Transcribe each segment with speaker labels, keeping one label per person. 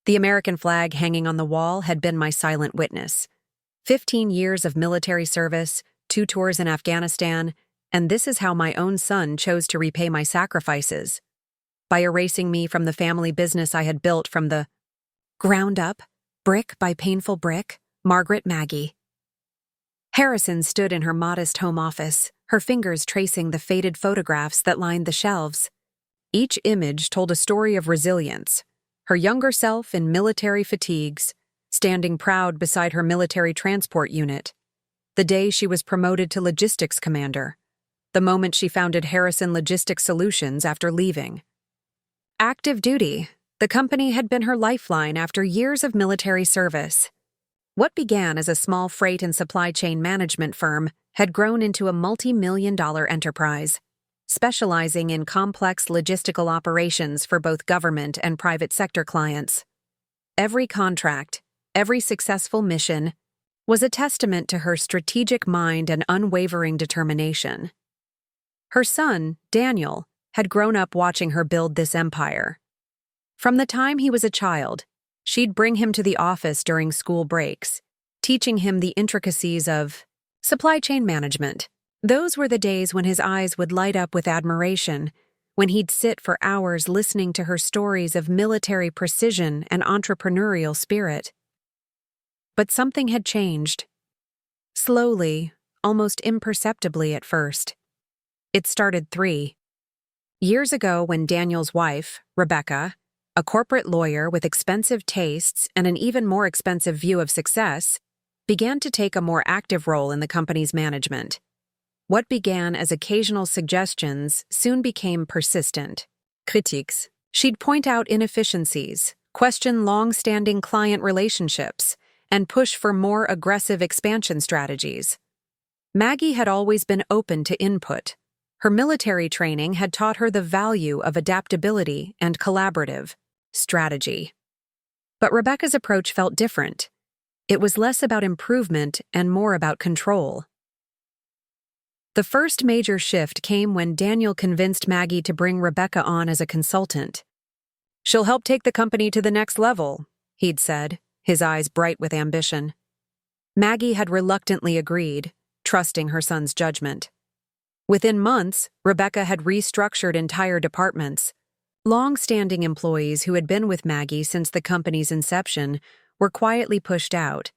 Speaker 1: The American flag hanging on the wall had been my silent witness. 15 years of military service, 2 tours in Afghanistan, and this is how my own son chose to repay my sacrifices. By erasing me from the family business I had built from the ground up, brick by painful brick, Margaret Maggie Harrison stood in her modest home office, her fingers tracing the faded photographs that lined the shelves. Each image told a story of resilience, her younger self in military fatigues, standing proud beside her military transport unit. The day she was promoted to logistics commander. The moment she founded Harrison Logistics Solutions after leaving. Active duty, the company had been her lifeline after years of military service. What began as a small freight and supply chain management firm had grown into a multi-million-dollar enterprise, specializing in complex logistical operations for both government and private sector clients. Every contract, every successful mission, was a testament to her strategic mind and unwavering determination. Her son, Daniel, had grown up watching her build this empire. From the time he was a child, she'd bring him to the office during school breaks, teaching him the intricacies of supply chain management. Those were the days when his eyes would light up with admiration, when he'd sit for hours listening to her stories of military precision and entrepreneurial spirit. But something had changed. Slowly, almost imperceptibly at first. It started 3 years ago when Daniel's wife, Rebecca, a corporate lawyer with expensive tastes and an even more expensive view of success, began to take a more active role in the company's management. What began as occasional suggestions soon became persistent critiques. She'd point out inefficiencies, question long-standing client relationships, and push for more aggressive expansion strategies. Maggie had always been open to input. Her military training had taught her the value of adaptability and collaborative strategy. But Rebecca's approach felt different. It was less about improvement and more about control. The first major shift came when Daniel convinced Maggie to bring Rebecca on as a consultant. "She'll help take the company to the next level," he'd said, his eyes bright with ambition. Maggie had reluctantly agreed, trusting her son's judgment. Within months, Rebecca had restructured entire departments. Long-standing employees who had been with Maggie since the company's inception were quietly pushed out,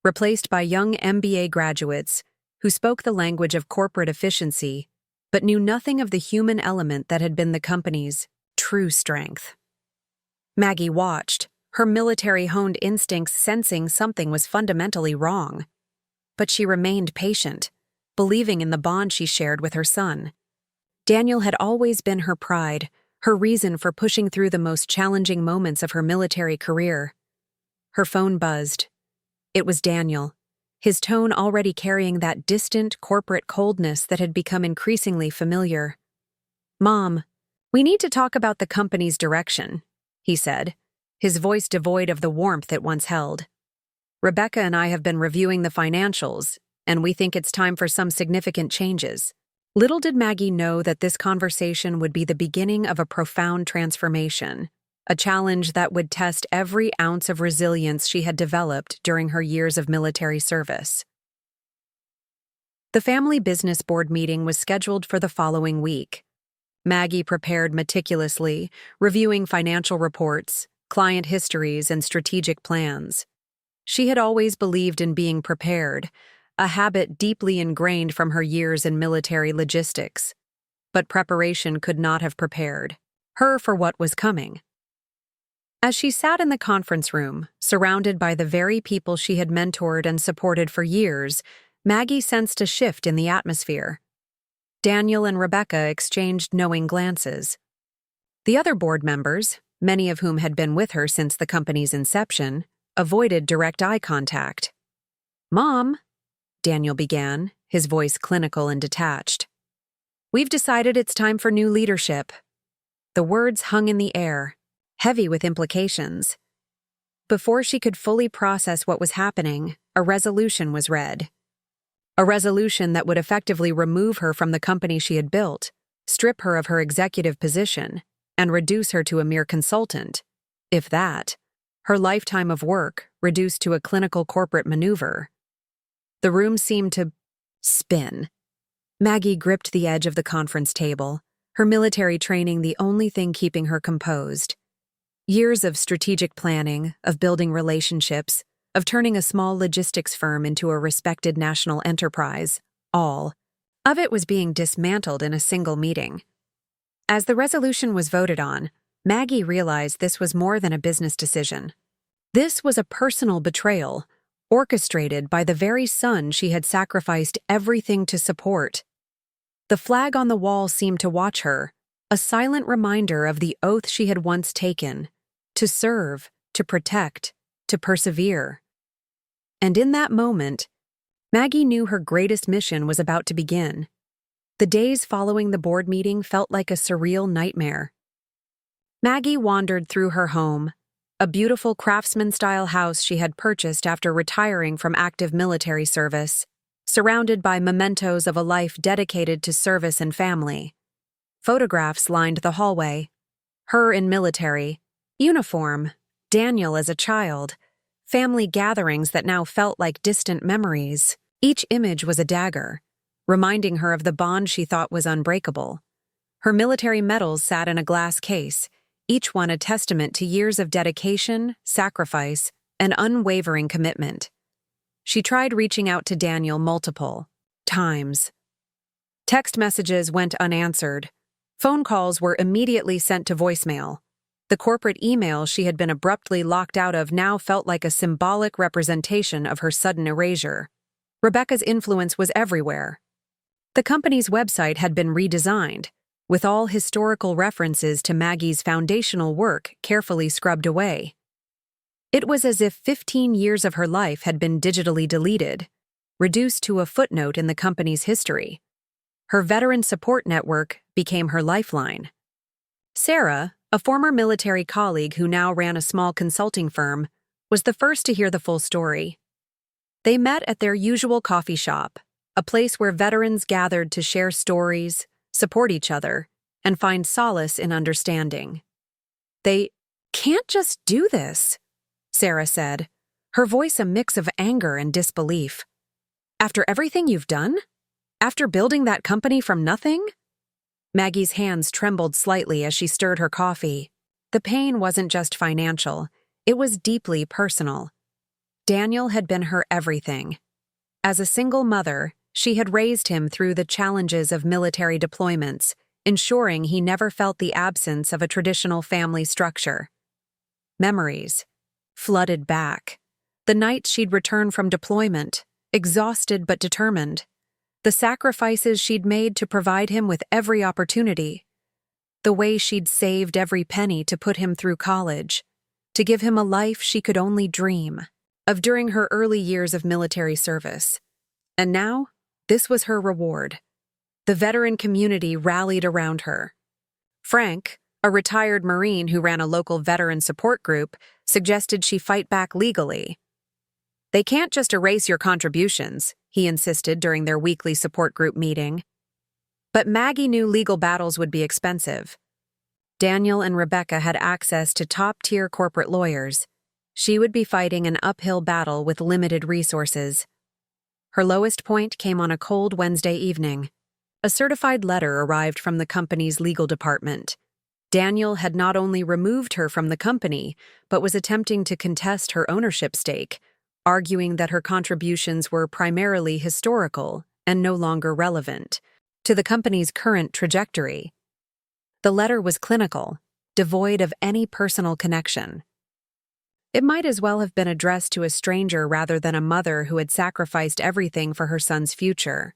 Speaker 1: replaced by young MBA graduates who spoke the language of corporate efficiency but knew nothing of the human element that had been the company's true strength. Maggie watched, her military-honed instincts sensing something was fundamentally wrong. But she remained patient, believing in the bond she shared with her son. Daniel had always been her pride, her reason for pushing through the most challenging moments of her military career. Her phone buzzed. It was Daniel, his tone already carrying that distant corporate coldness that had become increasingly familiar. "Mom, we need to talk about the company's direction," he said, his voice devoid of the warmth it once held. "Rebecca and I have been reviewing the financials, and we think it's time for some significant changes." Little did Maggie know that this conversation would be the beginning of a profound transformation, a challenge that would test every ounce of resilience she had developed during her years of military service. The family business board meeting was scheduled for the following week. Maggie prepared meticulously, reviewing financial reports, client histories, and strategic plans. She had always believed in being prepared, a habit deeply ingrained from her years in military logistics. But preparation could not have prepared her for what was coming. As she sat in the conference room, surrounded by the very people she had mentored and supported for years, Maggie sensed a shift in the atmosphere. Daniel and Rebecca exchanged knowing glances. The other board members, many of whom had been with her since the company's inception, avoided direct eye contact. "Mom," Daniel began, his voice clinical and detached. "We've decided it's time for new leadership." The words hung in the air, heavy with implications. Before she could fully process what was happening, a resolution was read. A resolution that would effectively remove her from the company she had built, strip her of her executive position, and reduce her to a mere consultant. If that, her lifetime of work reduced to a clinical corporate maneuver. The room seemed to spin. Maggie gripped the edge of the conference table, her military training the only thing keeping her composed. Years of strategic planning, of building relationships, of turning a small logistics firm into a respected national enterprise, all of it was being dismantled in a single meeting. As the resolution was voted on, Maggie realized this was more than a business decision. This was a personal betrayal, orchestrated by the very son she had sacrificed everything to support. The flag on the wall seemed to watch her, a silent reminder of the oath she had once taken, to serve, to protect, to persevere. And in that moment, Maggie knew her greatest mission was about to begin. The days following the board meeting felt like a surreal nightmare. Maggie wandered through her home, a beautiful craftsman-style house she had purchased after retiring from active military service, surrounded by mementos of a life dedicated to service and family. Photographs lined the hallway. Her in military, uniform, Daniel as a child, family gatherings that now felt like distant memories. Each image was a dagger, reminding her of the bond she thought was unbreakable. Her military medals sat in a glass case, each one a testament to years of dedication, sacrifice, and unwavering commitment. She tried reaching out to Daniel multiple times. Text messages went unanswered. Phone calls were immediately sent to voicemail. The corporate email she had been abruptly locked out of now felt like a symbolic representation of her sudden erasure. Rebecca's influence was everywhere. The company's website had been redesigned, with all historical references to Maggie's foundational work carefully scrubbed away. It was as if 15 years of her life had been digitally deleted, reduced to a footnote in the company's history. Her veteran support network became her lifeline. Sarah, a former military colleague who now ran a small consulting firm, was the first to hear the full story. They met at their usual coffee shop, a place where veterans gathered to share stories, support each other, and find solace in understanding. "They can't just do this," Sarah said, her voice a mix of anger and disbelief. "After everything you've done? After building that company from nothing?" Maggie's hands trembled slightly as she stirred her coffee. The pain wasn't just financial, it was deeply personal. Daniel had been her everything. As a single mother, she had raised him through the challenges of military deployments, ensuring he never felt the absence of a traditional family structure. Memories flooded back. The nights she'd returned from deployment, exhausted but determined. The sacrifices she'd made to provide him with every opportunity. The way she'd saved every penny to put him through college, to give him a life she could only dream of during her early years of military service. And now, this was her reward. The veteran community rallied around her. Frank, a retired Marine who ran a local veteran support group, suggested she fight back legally. "They can't just erase your contributions," he insisted during their weekly support group meeting. But Maggie knew legal battles would be expensive. Daniel and Rebecca had access to top-tier corporate lawyers. She would be fighting an uphill battle with limited resources. Her lowest point came on a cold Wednesday evening. A certified letter arrived from the company's legal department. Daniel had not only removed her from the company, but was attempting to contest her ownership stake, arguing that her contributions were primarily historical and no longer relevant to the company's current trajectory. The letter was clinical, devoid of any personal connection. It might as well have been addressed to a stranger rather than a mother who had sacrificed everything for her son's future.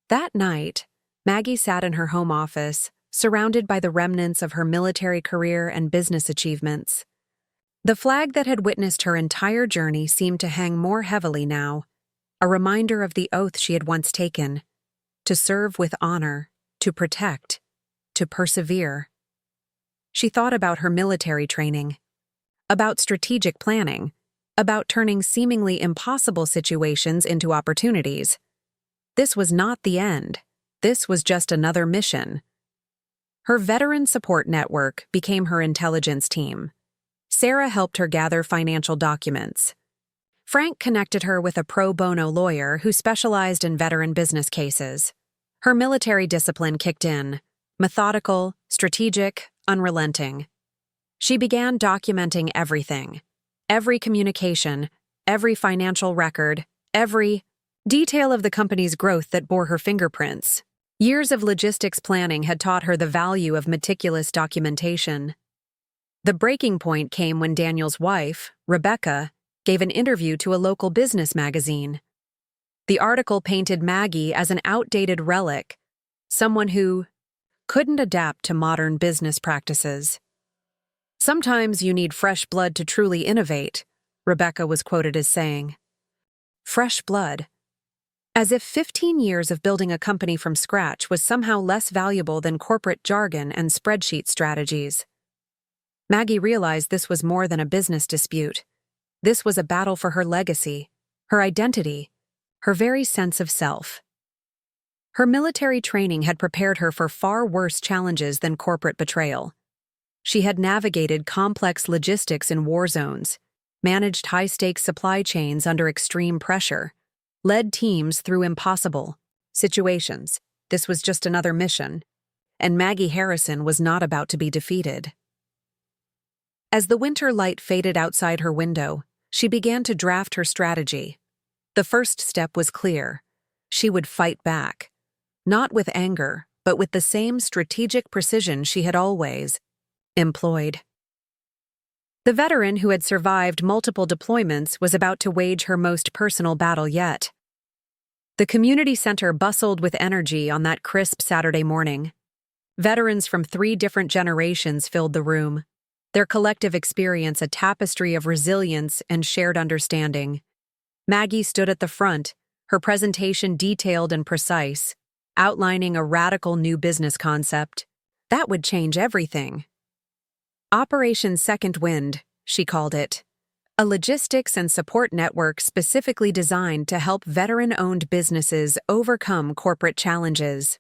Speaker 1: That night, Maggie sat in her home office, surrounded by the remnants of her military career and business achievements. The flag that had witnessed her entire journey seemed to hang more heavily now, a reminder of the oath she had once taken: to serve with honor, to protect, to persevere. She thought about her military training, about strategic planning, about turning seemingly impossible situations into opportunities. This was not the end. This was just another mission. Her veteran support network became her intelligence team. Sarah helped her gather financial documents. Frank connected her with a pro bono lawyer who specialized in veteran business cases. Her military discipline kicked in, methodical, strategic, unrelenting. She began documenting everything. Every communication, every financial record, every detail of the company's growth that bore her fingerprints. Years of logistics planning had taught her the value of meticulous documentation. The breaking point came when Daniel's wife, Rebecca, gave an interview to a local business magazine. The article painted Maggie as an outdated relic, someone who couldn't adapt to modern business practices. "Sometimes you need fresh blood to truly innovate," Rebecca was quoted as saying. Fresh blood. As if 15 years of building a company from scratch was somehow less valuable than corporate jargon and spreadsheet strategies. Maggie realized this was more than a business dispute. This was a battle for her legacy, her identity, her very sense of self. Her military training had prepared her for far worse challenges than corporate betrayal. She had navigated complex logistics in war zones, managed high-stakes supply chains under extreme pressure, led teams through impossible situations. This was just another mission, and Maggie Harrison was not about to be defeated. As the winter light faded outside her window, she began to draft her strategy. The first step was clear. She would fight back. Not with anger, but with the same strategic precision she had always employed. The veteran who had survived multiple deployments was about to wage her most personal battle yet. The community center bustled with energy on that crisp Saturday morning. Veterans from 3 different generations filled the room, their collective experience a tapestry of resilience and shared understanding. Maggie stood at the front, her presentation detailed and precise, outlining a radical new business concept that would change everything. Operation Second Wind, she called it, a logistics and support network specifically designed to help veteran-owned businesses overcome corporate challenges.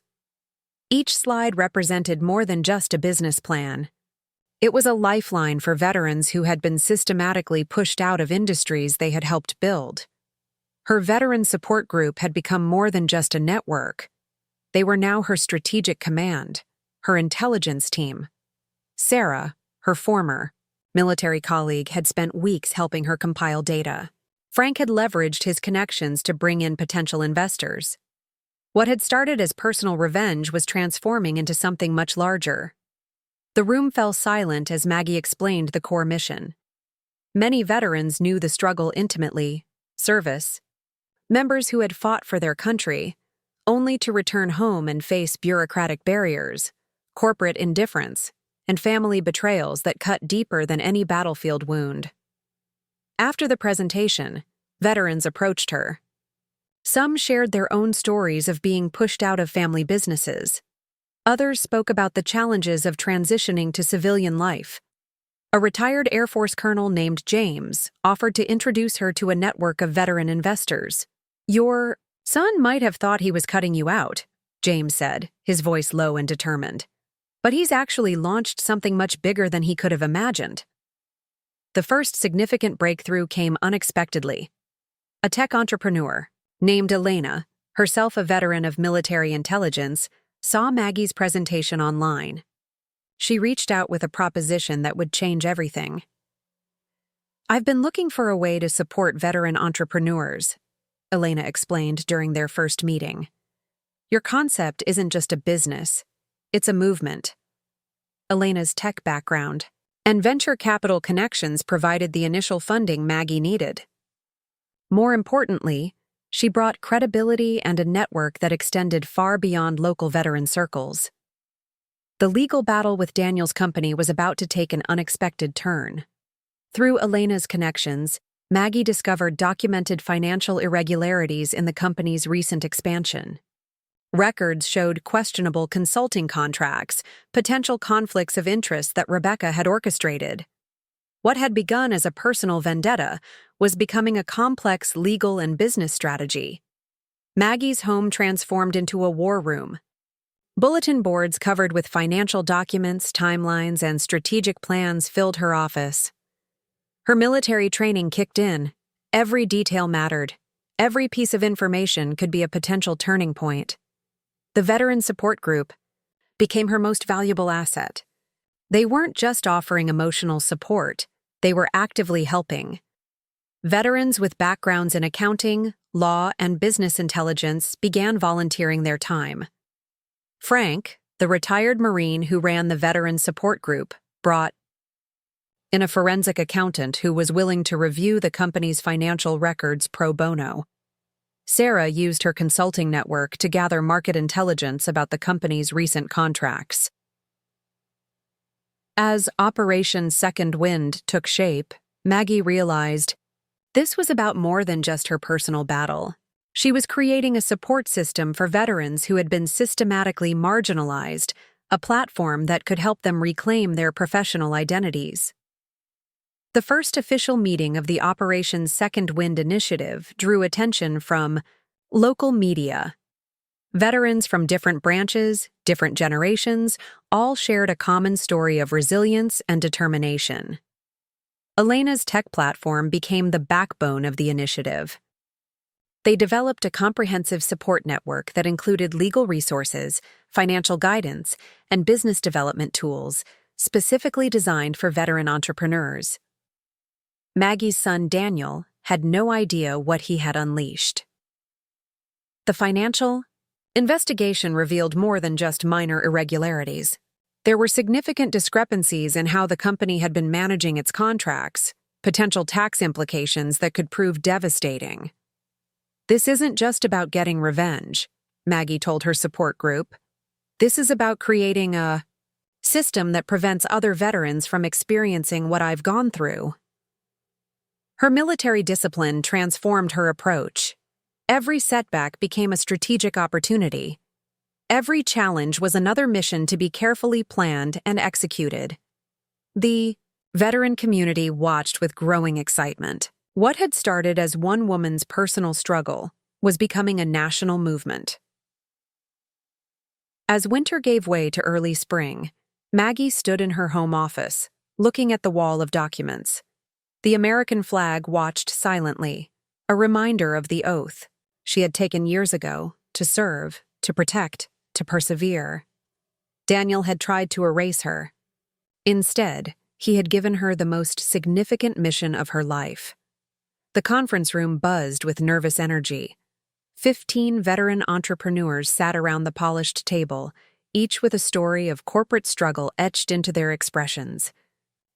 Speaker 1: Each slide represented more than just a business plan. It was a lifeline for veterans who had been systematically pushed out of industries they had helped build. Her veteran support group had become more than just a network. They were now her strategic command, her intelligence team. Sarah, her former military colleague, had spent weeks helping her compile data. Frank had leveraged his connections to bring in potential investors. What had started as personal revenge was transforming into something much larger. The room fell silent as Maggie explained the core mission. Many veterans knew the struggle intimately: service. Members who had fought for their country, only to return home and face bureaucratic barriers, corporate indifference, and family betrayals that cut deeper than any battlefield wound. After the presentation, veterans approached her. Some shared their own stories of being pushed out of family businesses. Others spoke about the challenges of transitioning to civilian life. A retired Air Force colonel named James offered to introduce her to a network of veteran investors. "Your son might have thought he was cutting you out," James said, his voice low and determined. "But he's actually launched something much bigger than he could have imagined." The first significant breakthrough came unexpectedly. A tech entrepreneur, named Elena, herself a veteran of military intelligence, saw Maggie's presentation online. She reached out with a proposition that would change everything. "I've been looking for a way to support veteran entrepreneurs," Elena explained during their first meeting. "Your concept isn't just a business, it's a movement." Elena's tech background and venture capital connections provided the initial funding Maggie needed. More importantly, she brought credibility and a network that extended far beyond local veteran circles. The legal battle with Daniel's company was about to take an unexpected turn. Through Elena's connections, Maggie discovered documented financial irregularities in the company's recent expansion. Records showed questionable consulting contracts, potential conflicts of interest that Rebecca had orchestrated. What had begun as a personal vendetta was becoming a complex legal and business strategy. Maggie's home transformed into a war room. Bulletin boards covered with financial documents, timelines, and strategic plans filled her office. Her military training kicked in. Every detail mattered. Every piece of information could be a potential turning point. The Veteran Support Group became her most valuable asset. They weren't just offering emotional support, they were actively helping. Veterans with backgrounds in accounting, law, and business intelligence began volunteering their time. Frank, the retired Marine who ran the Veteran Support Group, brought in a forensic accountant who was willing to review the company's financial records pro bono. Sarah used her consulting network to gather market intelligence about the company's recent contracts. As Operation Second Wind took shape, Maggie realized this was about more than just her personal battle. She was creating a support system for veterans who had been systematically marginalized, a platform that could help them reclaim their professional identities. The first official meeting of the Operation Second Wind initiative drew attention from local media. Veterans from different branches, different generations, all shared a common story of resilience and determination. Elena's tech platform became the backbone of the initiative. They developed a comprehensive support network that included legal resources, financial guidance, and business development tools, specifically designed for veteran entrepreneurs. Maggie's son Daniel had no idea what he had unleashed. The financial investigation revealed more than just minor irregularities. There were significant discrepancies in how the company had been managing its contracts, potential tax implications that could prove devastating. This isn't just about getting revenge, Maggie told her support group. This is about creating a system that prevents other veterans from experiencing what I've gone through. Her military discipline transformed her approach. Every setback became a strategic opportunity. Every challenge was another mission to be carefully planned and executed. The veteran community watched with growing excitement. What had started as one woman's personal struggle was becoming a national movement. As winter gave way to early spring, Maggie stood in her home office, looking at the wall of documents. The American flag watched silently, a reminder of the oath she had taken years ago to serve, to protect, to persevere. Daniel had tried to erase her. Instead, he had given her the most significant mission of her life. The conference room buzzed with nervous energy. 15 veteran entrepreneurs sat around the polished table, each with a story of corporate struggle etched into their expressions.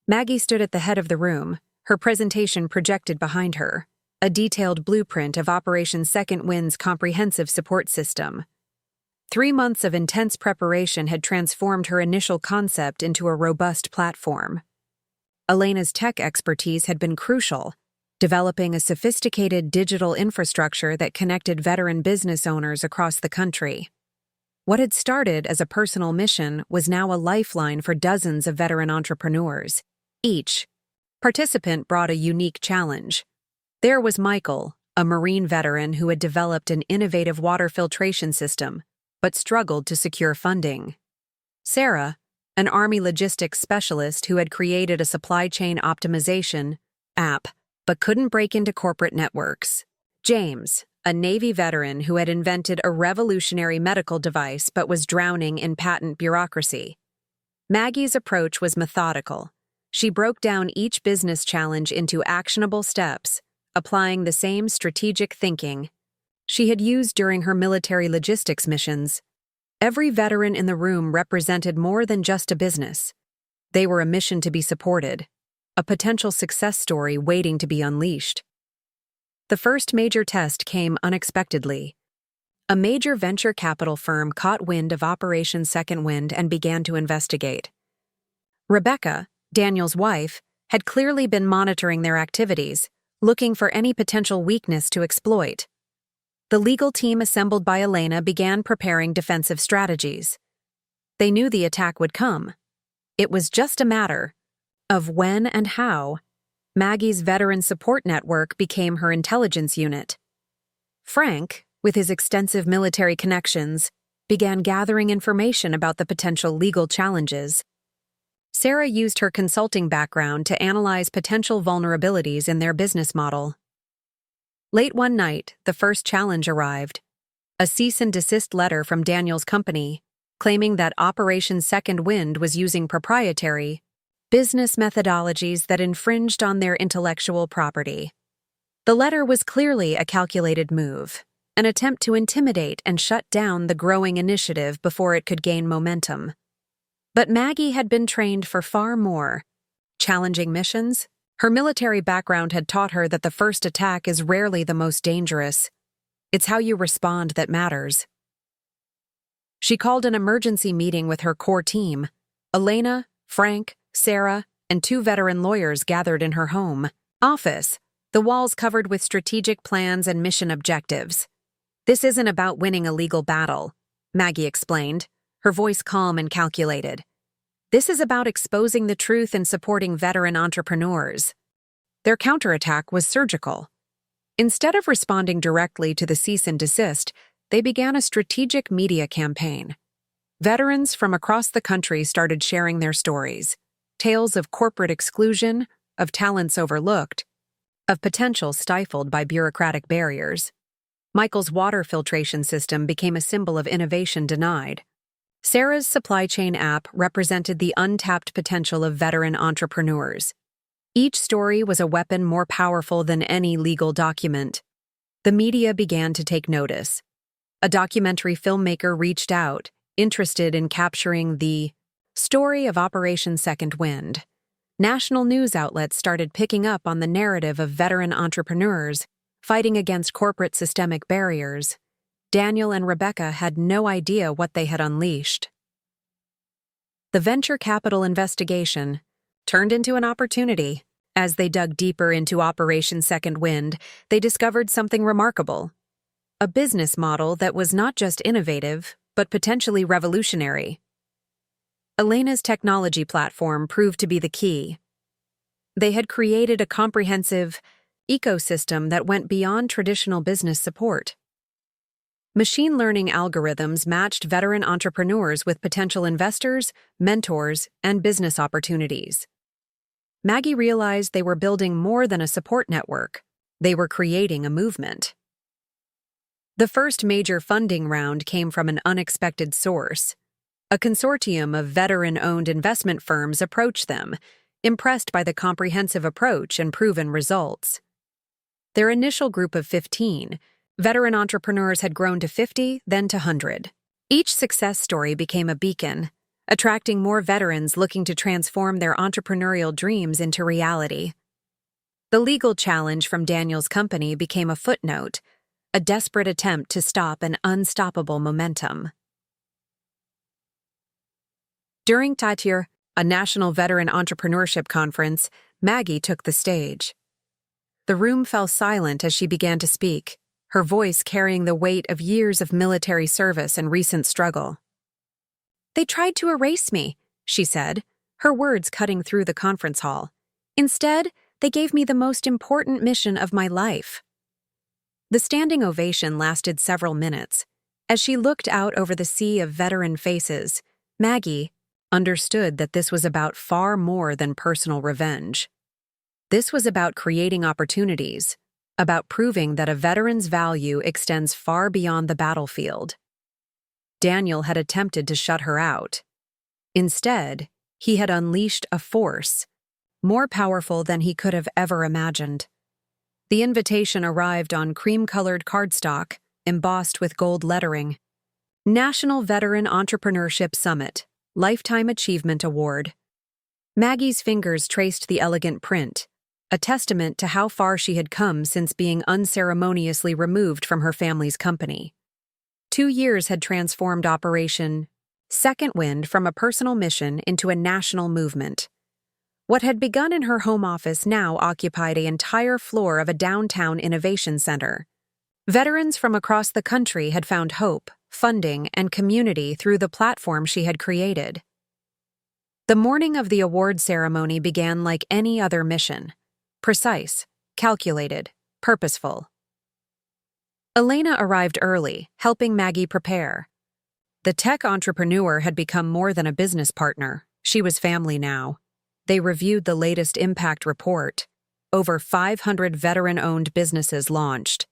Speaker 1: Maggie stood at the head of the room, her presentation projected behind her, a detailed blueprint of Operation Second Wind's comprehensive support system. 3 months of intense preparation had transformed her initial concept into a robust platform. Elena's tech expertise had been crucial, developing a sophisticated digital infrastructure that connected veteran business owners across the country. What had started as a personal mission was now a lifeline for dozens of veteran entrepreneurs. Each participant brought a unique challenge. There was Michael, a Marine veteran who had developed an innovative water filtration system, but struggled to secure funding. Sarah, an Army logistics specialist who had created a supply chain optimization app, but couldn't break into corporate networks. James, a Navy veteran who had invented a revolutionary medical device but was drowning in patent bureaucracy. Maggie's approach was methodical. She broke down each business challenge into actionable steps, applying the same strategic thinking she had used during her military logistics missions. Every veteran in the room represented more than just a business. They were a mission to be supported, a potential success story waiting to be unleashed. The first major test came unexpectedly. A major venture capital firm caught wind of Operation Second Wind and began to investigate. Rebecca, Daniel's wife, had clearly been monitoring their activities, looking for any potential weakness to exploit. The legal team assembled by Elena began preparing defensive strategies. They knew the attack would come. It was just a matter of when and how. Maggie's veteran support network became her intelligence unit. Frank, with his extensive military connections, began gathering information about the potential legal challenges. Sarah used her consulting background to analyze potential vulnerabilities in their business model. Late one night, the first challenge arrived. A cease and desist letter from Daniel's company, claiming that Operation Second Wind was using proprietary business methodologies that infringed on their intellectual property. The letter was clearly a calculated move, an attempt to intimidate and shut down the growing initiative before it could gain momentum. But Maggie had been trained for far more. Challenging missions? Her military background had taught her that the first attack is rarely the most dangerous. It's how you respond that matters. She called an emergency meeting with her core team. Elena, Frank, Sarah, and 2 veteran lawyers gathered in her home office, the walls covered with strategic plans and mission objectives. "This isn't about winning a legal battle," Maggie explained, her voice calm and calculated. "This is about exposing the truth and supporting veteran entrepreneurs." Their counterattack was surgical. Instead of responding directly to the cease and desist, they began a strategic media campaign. Veterans from across the country started sharing their stories, tales of corporate exclusion, of talents overlooked, of potential stifled by bureaucratic barriers. Michael's water filtration system became a symbol of innovation denied. Sarah's supply chain app represented the untapped potential of veteran entrepreneurs. Each story was a weapon more powerful than any legal document. The media began to take notice. A documentary filmmaker reached out, interested in capturing the story of Operation Second Wind. National news outlets started picking up on the narrative of veteran entrepreneurs fighting against corporate systemic barriers. Daniel and Rebecca had no idea what they had unleashed. The venture capital investigation turned into an opportunity. As they dug deeper into Operation Second Wind, they discovered something remarkable. A business model that was not just innovative, but potentially revolutionary. Elena's technology platform proved to be the key. They had created a comprehensive ecosystem that went beyond traditional business support. Machine learning algorithms matched veteran entrepreneurs with potential investors, mentors, and business opportunities. Maggie realized they were building more than a support network. They were creating a movement. The first major funding round came from an unexpected source. A consortium of veteran-owned investment firms approached them, impressed by the comprehensive approach and proven results. Their initial group of 15, veteran entrepreneurs had grown to 50, then to 100. Each success story became a beacon, attracting more veterans looking to transform their entrepreneurial dreams into reality. The legal challenge from Daniel's company became a footnote, a desperate attempt to stop an unstoppable momentum. During Tatir, a national veteran entrepreneurship conference, Maggie took the stage. The room fell silent as she began to speak, her voice carrying the weight of years of military service and recent struggle. "They tried to erase me," she said, her words cutting through the conference hall. "Instead, they gave me the most important mission of my life." The standing ovation lasted several minutes. As she looked out over the sea of veteran faces, Maggie understood that this was about far more than personal revenge. This was about creating opportunities, about proving that a veteran's value extends far beyond the battlefield. Daniel had attempted to shut her out. Instead, he had unleashed a force, more powerful than he could have ever imagined. The invitation arrived on cream-colored cardstock, embossed with gold lettering. National Veteran Entrepreneurship Summit, Lifetime Achievement Award. Maggie's fingers traced the elegant print, a testament to how far she had come since being unceremoniously removed from her family's company. 2 years had transformed Operation Second Wind from a personal mission into a national movement. What had begun in her home office now occupied an entire floor of a downtown innovation center. Veterans from across the country had found hope, funding, and community through the platform she had created. The morning of the award ceremony began like any other mission: precise, calculated, purposeful. Elena arrived early, helping Maggie prepare. The tech entrepreneur had become more than a business partner. She was family now. They reviewed the latest impact report. Over 500 veteran-owned businesses launched.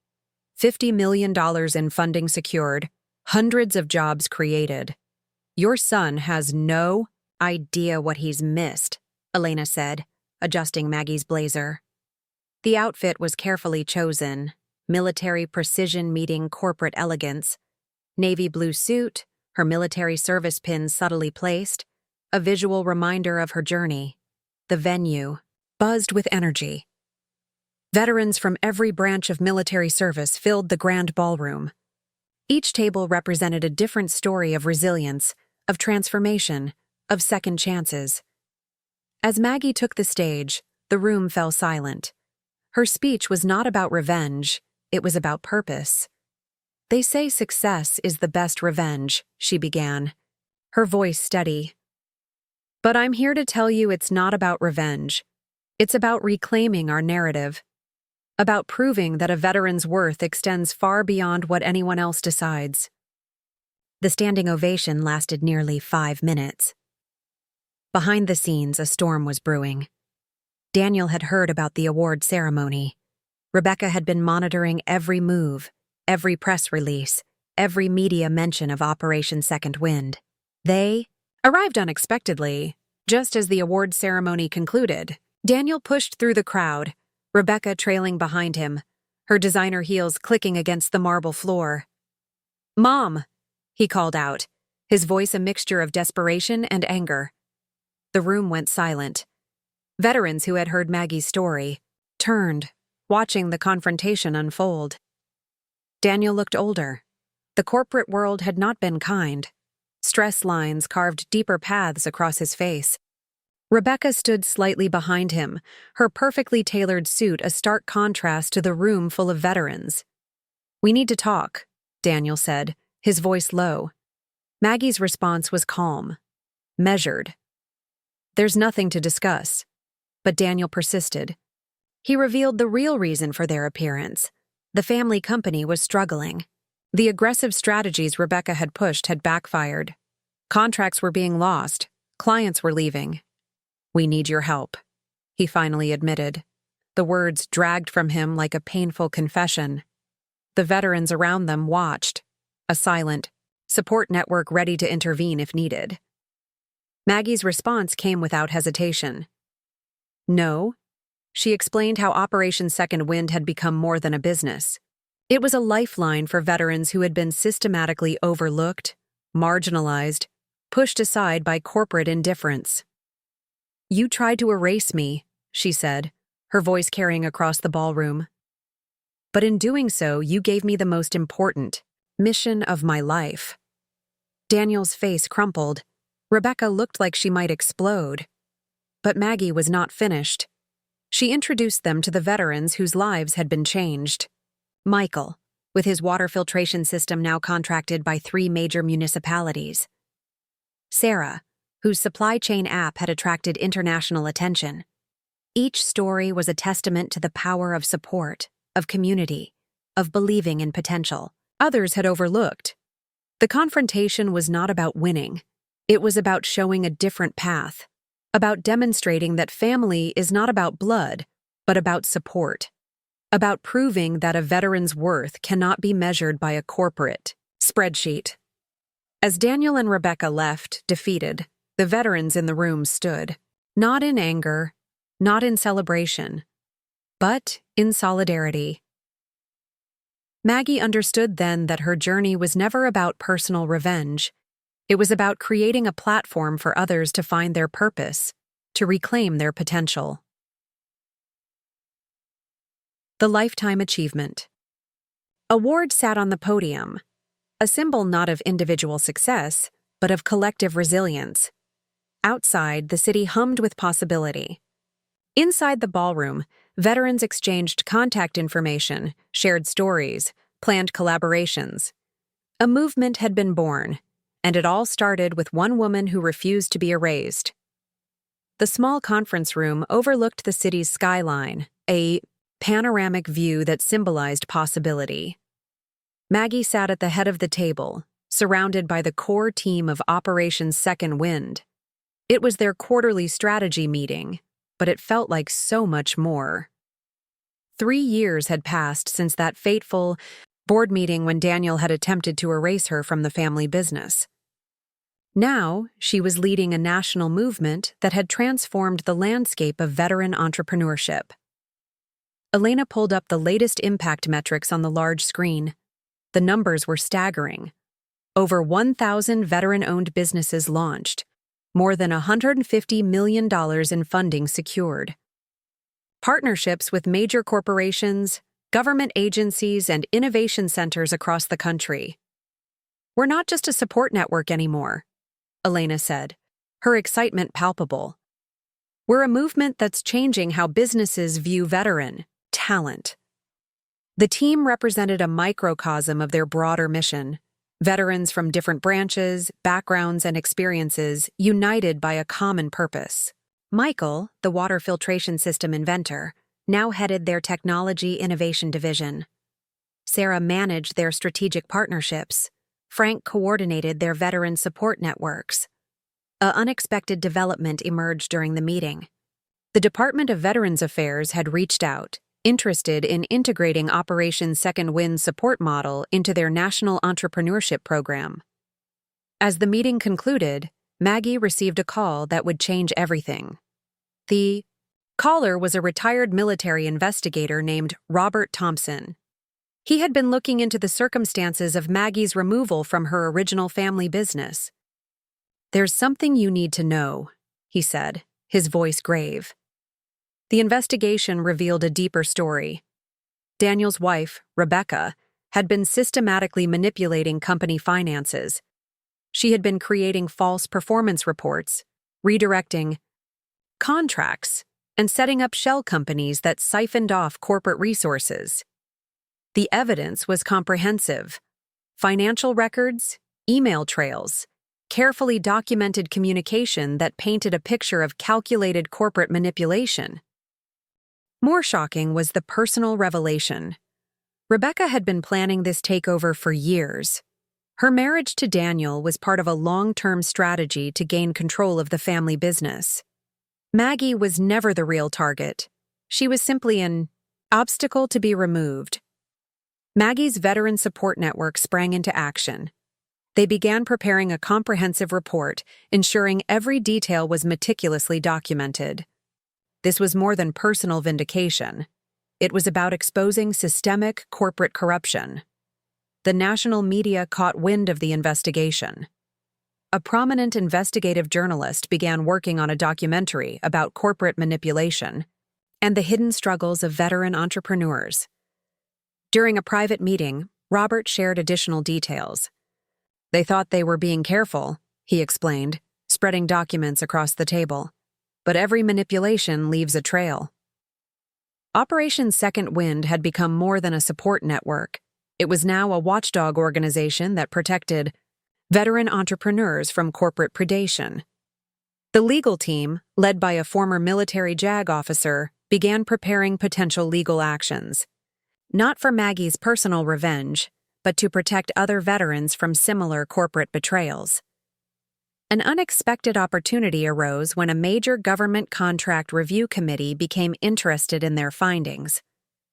Speaker 1: $50 million in funding secured. Hundreds of jobs created. Your son has no idea what he's missed, Elena said, adjusting Maggie's blazer. The outfit was carefully chosen, military precision meeting corporate elegance. Navy blue suit, her military service pin subtly placed, a visual reminder of her journey. The venue buzzed with energy. Veterans from every branch of military service filled the grand ballroom. Each table represented a different story of resilience, of transformation, of second chances. As Maggie took the stage, the room fell silent. Her speech was not about revenge, it was about purpose. They say success is the best revenge, she began, her voice steady. But I'm here to tell you it's not about revenge. It's about reclaiming our narrative. About proving that a veteran's worth extends far beyond what anyone else decides. The standing ovation lasted nearly 5 minutes. Behind the scenes, a storm was brewing. Daniel had heard about the award ceremony. Rebecca had been monitoring every move, every press release, every media mention of Operation Second Wind. They arrived unexpectedly, just as the award ceremony concluded. Daniel pushed through the crowd, Rebecca trailing behind him, her designer heels clicking against the marble floor. "Mom!" he called out, his voice a mixture of desperation and anger. The room went silent. Veterans who had heard Maggie's story turned, watching the confrontation unfold. Daniel looked older. The corporate world had not been kind. Stress lines carved deeper paths across his face. Rebecca stood slightly behind him, her perfectly tailored suit a stark contrast to the room full of veterans. "We need to talk," Daniel said, his voice low. Maggie's response was calm, measured. "There's nothing to discuss." But Daniel persisted. He revealed the real reason for their appearance. The family company was struggling. The aggressive strategies Rebecca had pushed had backfired. Contracts were being lost. Clients were leaving. "We need your help," he finally admitted. The words dragged from him like a painful confession. The veterans around them watched, a silent support network ready to intervene if needed. Maggie's response came without hesitation. "No." She explained how Operation Second Wind had become more than a business. It was a lifeline for veterans who had been systematically overlooked, marginalized, pushed aside by corporate indifference. "You tried to erase me," she said, her voice carrying across the ballroom. "But in doing so, you gave me the most important mission of my life." Daniel's face crumpled. Rebecca looked like she might explode. But Maggie was not finished. She introduced them to the veterans whose lives had been changed. Michael, with his water filtration system now contracted by 3 major municipalities. Sarah, whose supply chain app had attracted international attention. Each story was a testament to the power of support, of community, of believing in potential. Others had overlooked. The confrontation was not about winning. It was about showing a different path, about demonstrating that family is not about blood, but about support, about proving that a veteran's worth cannot be measured by a corporate spreadsheet. As Daniel and Rebecca left, defeated, the veterans in the room stood, not in anger, not in celebration, but in solidarity. Maggie understood then that her journey was never about personal revenge. It was about creating a platform for others to find their purpose, to reclaim their potential. The Lifetime Achievement. Award sat on the podium, a symbol not of individual success, but of collective resilience. Outside, the city hummed with possibility. Inside the ballroom, veterans exchanged contact information, shared stories, planned collaborations. A movement had been born, and it all started with one woman who refused to be erased. The small conference room overlooked the city's skyline, a panoramic view that symbolized possibility. Maggie sat at the head of the table, surrounded by the core team of Operation Second Wind. It was their quarterly strategy meeting, but it felt like so much more. 3 years had passed since that fateful board meeting when Daniel had attempted to erase her from the family business. Now, she was leading a national movement that had transformed the landscape of veteran entrepreneurship. Elena pulled up the latest impact metrics on the large screen. The numbers were staggering. Over 1,000 veteran-owned businesses launched, more than $150 million in funding secured. Partnerships with major corporations, government agencies, and innovation centers across the country. We're not just a support network anymore, Elena said, her excitement palpable. We're a movement that's changing how businesses view veteran talent. The team represented a microcosm of their broader mission. Veterans from different branches, backgrounds, and experiences united by a common purpose. Michael, the water filtration system inventor, now headed their technology innovation division. Sarah managed their strategic partnerships. Frank coordinated their veteran support networks. An unexpected development emerged during the meeting. The Department of Veterans Affairs had reached out, interested in integrating Operation Second Wind support model into their national entrepreneurship program. As the meeting concluded, Maggie received a call that would change everything. The caller was a retired military investigator named Robert Thompson. He had been looking into the circumstances of Maggie's removal from her original family business. "There's something you need to know," he said, his voice grave. The investigation revealed a deeper story. Daniel's wife, Rebecca, had been systematically manipulating company finances. She had been creating false performance reports, redirecting contracts, and setting up shell companies that siphoned off corporate resources. The evidence was comprehensive. Financial records, email trails, carefully documented communication that painted a picture of calculated corporate manipulation. More shocking was the personal revelation. Rebecca had been planning this takeover for years. Her marriage to Daniel was part of a long-term strategy to gain control of the family business. Maggie was never the real target. She was simply an obstacle to be removed. Maggie's veteran support network sprang into action. They began preparing a comprehensive report, ensuring every detail was meticulously documented. This was more than personal vindication. It was about exposing systemic corporate corruption. The national media caught wind of the investigation. A prominent investigative journalist began working on a documentary about corporate manipulation and the hidden struggles of veteran entrepreneurs. During a private meeting, Robert shared additional details. "They thought they were being careful," he explained, spreading documents across the table. "But every manipulation leaves a trail." Operation Second Wind had become more than a support network. It was now a watchdog organization that protected veteran entrepreneurs from corporate predation. The legal team, led by a former military JAG officer, began preparing potential legal actions. Not for Maggie's personal revenge, but to protect other veterans from similar corporate betrayals. An unexpected opportunity arose when a major government contract review committee became interested in their findings.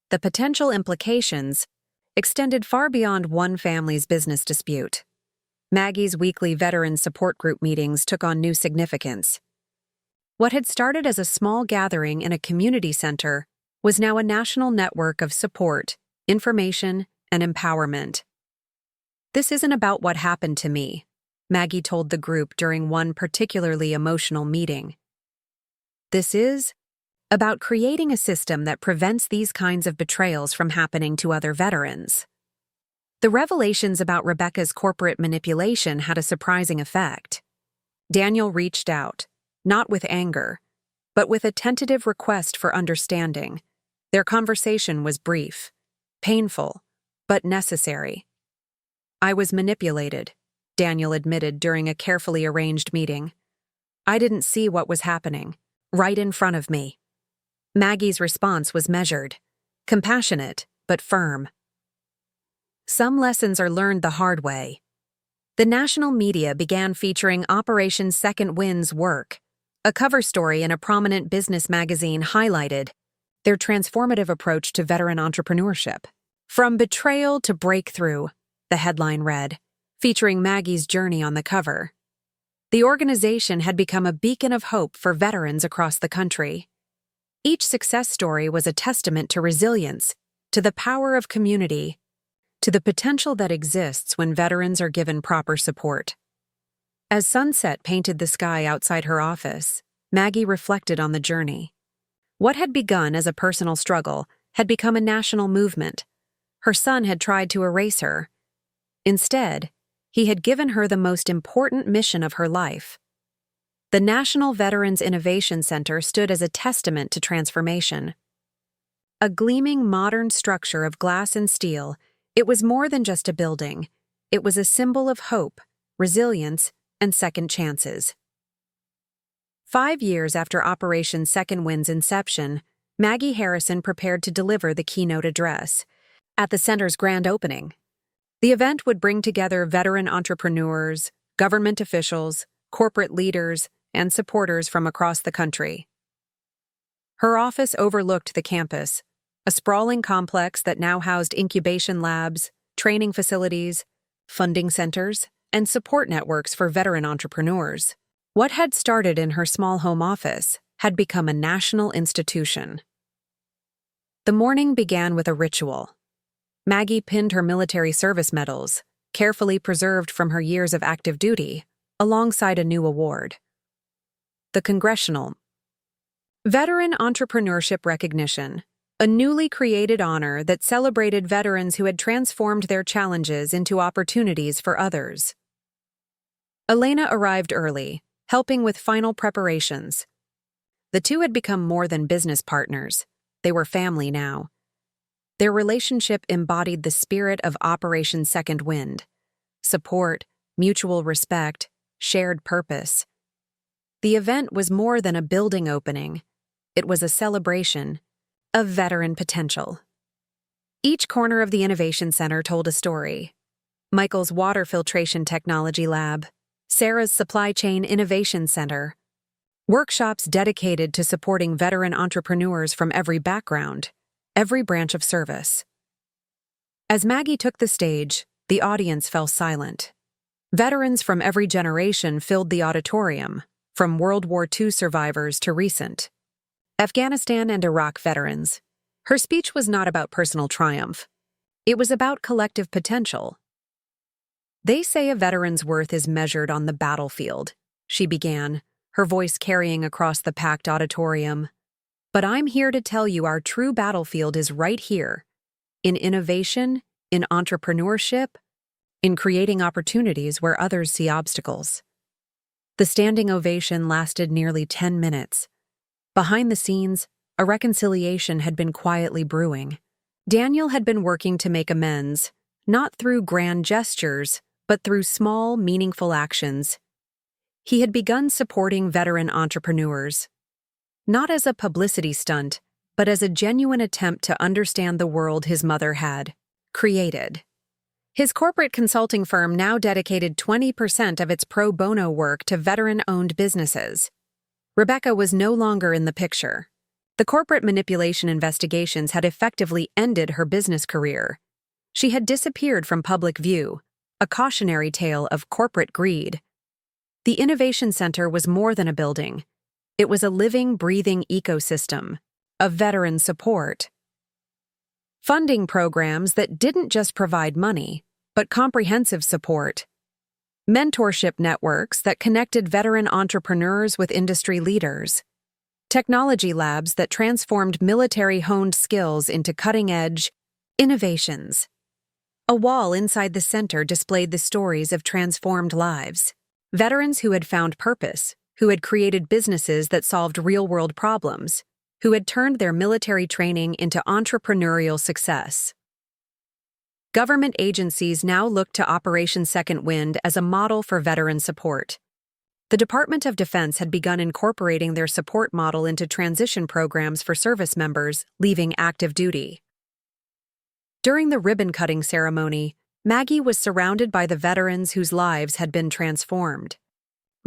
Speaker 1: The potential implications extended far beyond one family's business dispute. Maggie's weekly veteran support group meetings took on new significance. What had started as a small gathering in a community center was now a national network of support, information, and empowerment. "This isn't about what happened to me," Maggie told the group during one particularly emotional meeting. "This is about creating a system that prevents these kinds of betrayals from happening to other veterans." The revelations about Rebecca's corporate manipulation had a surprising effect. Daniel reached out, not with anger, but with a tentative request for understanding. Their conversation was brief, painful, but necessary. "I was manipulated," Daniel admitted during a carefully arranged meeting. "I didn't see what was happening, right in front of me." Maggie's response was measured, compassionate, but firm. Some lessons are learned the hard way. The national media began featuring Operation Second Wind's work, A cover story in a prominent business magazine highlighted their transformative approach to veteran entrepreneurship. From betrayal to breakthrough, the headline read, featuring Maggie's journey on the cover. The organization had become a beacon of hope for veterans across the country. Each success story was a testament to resilience, to the power of community, to the potential that exists when veterans are given proper support. As sunset painted the sky outside her office, Maggie reflected on the journey. What had begun as a personal struggle had become a national movement. Her son had tried to erase her. Instead, he had given her the most important mission of her life. The National Veterans Innovation Center stood as a testament to transformation. A gleaming modern structure of glass and steel, it was more than just a building. It was a symbol of hope, resilience, and second chances. 5 years after Operation Second Wind's inception, Maggie Harrison prepared to deliver the keynote address at the center's grand opening. The event would bring together veteran entrepreneurs, government officials, corporate leaders, and supporters from across the country. Her office overlooked the campus, a sprawling complex that now housed incubation labs, training facilities, funding centers, and support networks for veteran entrepreneurs. What had started in her small home office had become a national institution. The morning began with a ritual. Maggie pinned her military service medals, carefully preserved from her years of active duty, alongside a new award. The Congressional Veteran Entrepreneurship Recognition, a newly created honor that celebrated veterans who had transformed their challenges into opportunities for others. Elena arrived early, helping with final preparations. The two had become more than business partners. They were family now. Their relationship embodied the spirit of Operation Second Wind: support, mutual respect, shared purpose. The event was more than a building opening. It was a celebration of veteran potential. Each corner of the Innovation Center told a story. Michael's Water Filtration Technology Lab, Sarah's Supply Chain Innovation Center, workshops dedicated to supporting veteran entrepreneurs from every background, every branch of service. As Maggie took the stage, the audience fell silent. Veterans from every generation filled the auditorium, from World War II survivors to recent Afghanistan and Iraq veterans. Her speech was not about personal triumph. It was about collective potential. They say a veteran's worth is measured on the battlefield, she began, her voice carrying across the packed auditorium. But I'm here to tell you our true battlefield is right here, in innovation, in entrepreneurship, in creating opportunities where others see obstacles. The standing ovation lasted nearly 10 minutes. Behind the scenes, a reconciliation had been quietly brewing. Daniel had been working to make amends, not through grand gestures, but through small, meaningful actions. He had begun supporting veteran entrepreneurs, not as a publicity stunt, but as a genuine attempt to understand the world his mother had created. His corporate consulting firm now dedicated 20% of its pro bono work to veteran-owned businesses. Rebecca was no longer in the picture. The corporate manipulation investigations had effectively ended her business career. She had disappeared from public view, a cautionary tale of corporate greed. The Innovation Center was more than a building. It was a living, breathing ecosystem of veteran support. Funding programs that didn't just provide money, but comprehensive support. Mentorship networks that connected veteran entrepreneurs with industry leaders. Technology labs that transformed military-honed skills into cutting-edge innovations. A wall inside the center displayed the stories of transformed lives. Veterans who had found purpose, who had created businesses that solved real-world problems, who had turned their military training into entrepreneurial success. Government agencies now looked to Operation Second Wind as a model for veteran support. The Department of Defense had begun incorporating their support model into transition programs for service members leaving active duty. During the ribbon-cutting ceremony, Maggie was surrounded by the veterans whose lives had been transformed.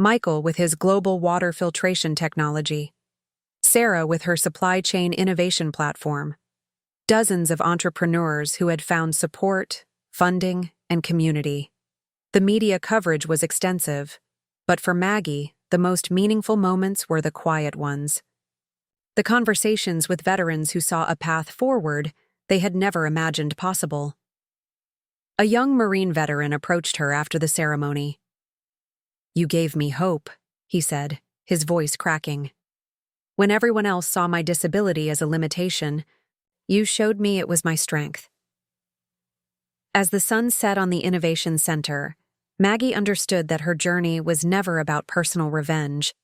Speaker 1: Michael with his global water filtration technology, Sarah with her supply chain innovation platform, dozens of entrepreneurs who had found support, funding, and community. The media coverage was extensive, but for Maggie, the most meaningful moments were the quiet ones. The conversations with veterans who saw a path forward they had never imagined possible. A young Marine veteran approached her after the ceremony. "You gave me hope," he said, his voice cracking. "When everyone else saw my disability as a limitation, you showed me it was my strength." As the sun set on the Innovation Center, Maggie understood that her journey was never about personal revenge.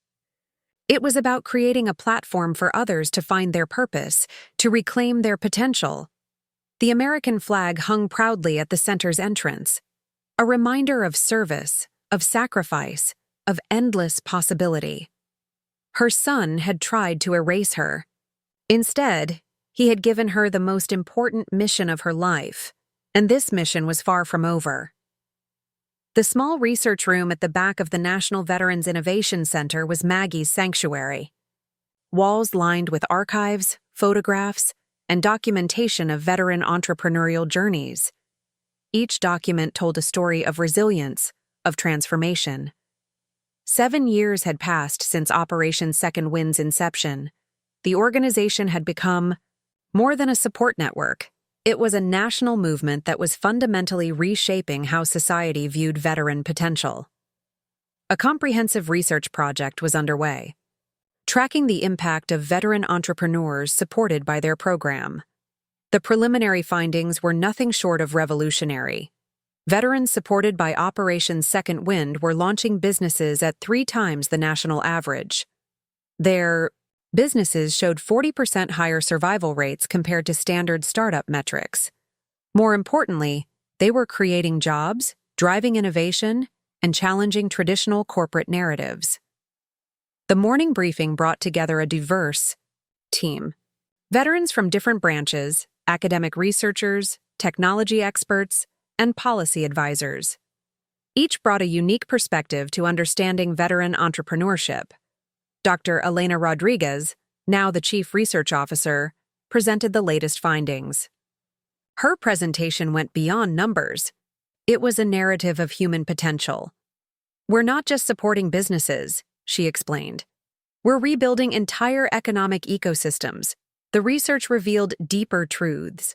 Speaker 1: It was about creating a platform for others to find their purpose, to reclaim their potential. The American flag hung proudly at the center's entrance, a reminder of service, of sacrifice, of endless possibility. Her son had tried to erase her. Instead, he had given her the most important mission of her life, and this mission was far from over. The small research room at the back of the National Veterans Innovation Center was Maggie's sanctuary. Walls lined with archives, photographs, and documentation of veteran entrepreneurial journeys. Each document told a story of resilience, of transformation. 7 years had passed since Operation Second Wind's inception. The organization had become more than a support network. It was a national movement that was fundamentally reshaping how society viewed veteran potential. A comprehensive research project was underway, tracking the impact of veteran entrepreneurs supported by their program. The preliminary findings were nothing short of revolutionary. Veterans supported by Operation Second Wind were launching businesses at 3 times the national average. Their businesses showed 40% higher survival rates compared to standard startup metrics. More importantly, they were creating jobs, driving innovation, and challenging traditional corporate narratives. The morning briefing brought together a diverse team. Veterans from different branches, academic researchers, technology experts, and policy advisors. Each brought a unique perspective to understanding veteran entrepreneurship. Dr. Elena Rodriguez, now the Chief Research Officer, presented the latest findings. Her presentation went beyond numbers. It was a narrative of human potential. "We're not just supporting businesses," she explained. "We're rebuilding entire economic ecosystems." The research revealed deeper truths.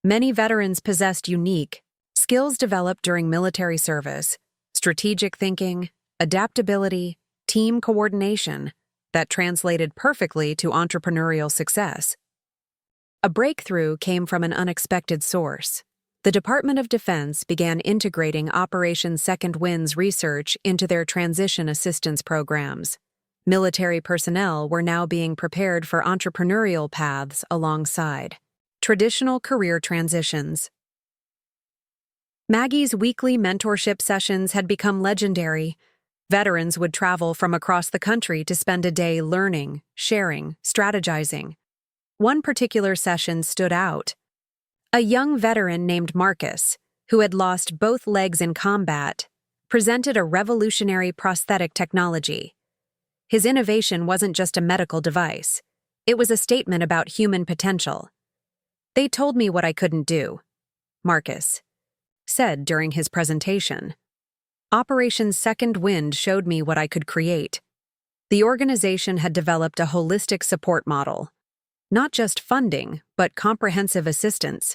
Speaker 1: Many veterans possessed unique skills developed during military service, strategic thinking, adaptability, team coordination, that translated perfectly to entrepreneurial success. A breakthrough came from an unexpected source. The Department of Defense began integrating Operation Second Wind's research into their transition assistance programs. Military personnel were now being prepared for entrepreneurial paths alongside traditional career transitions. Maggie's weekly mentorship sessions had become legendary. Veterans would travel from across the country to spend a day learning, sharing, strategizing. One particular session stood out. A young veteran named Marcus, who had lost both legs in combat, presented a revolutionary prosthetic technology. His innovation wasn't just a medical device. It was a statement about human potential. "They told me what I couldn't do," Marcus said during his presentation. "Operation Second Wind showed me what I could create." The organization had developed a holistic support model. Not just funding, but comprehensive assistance,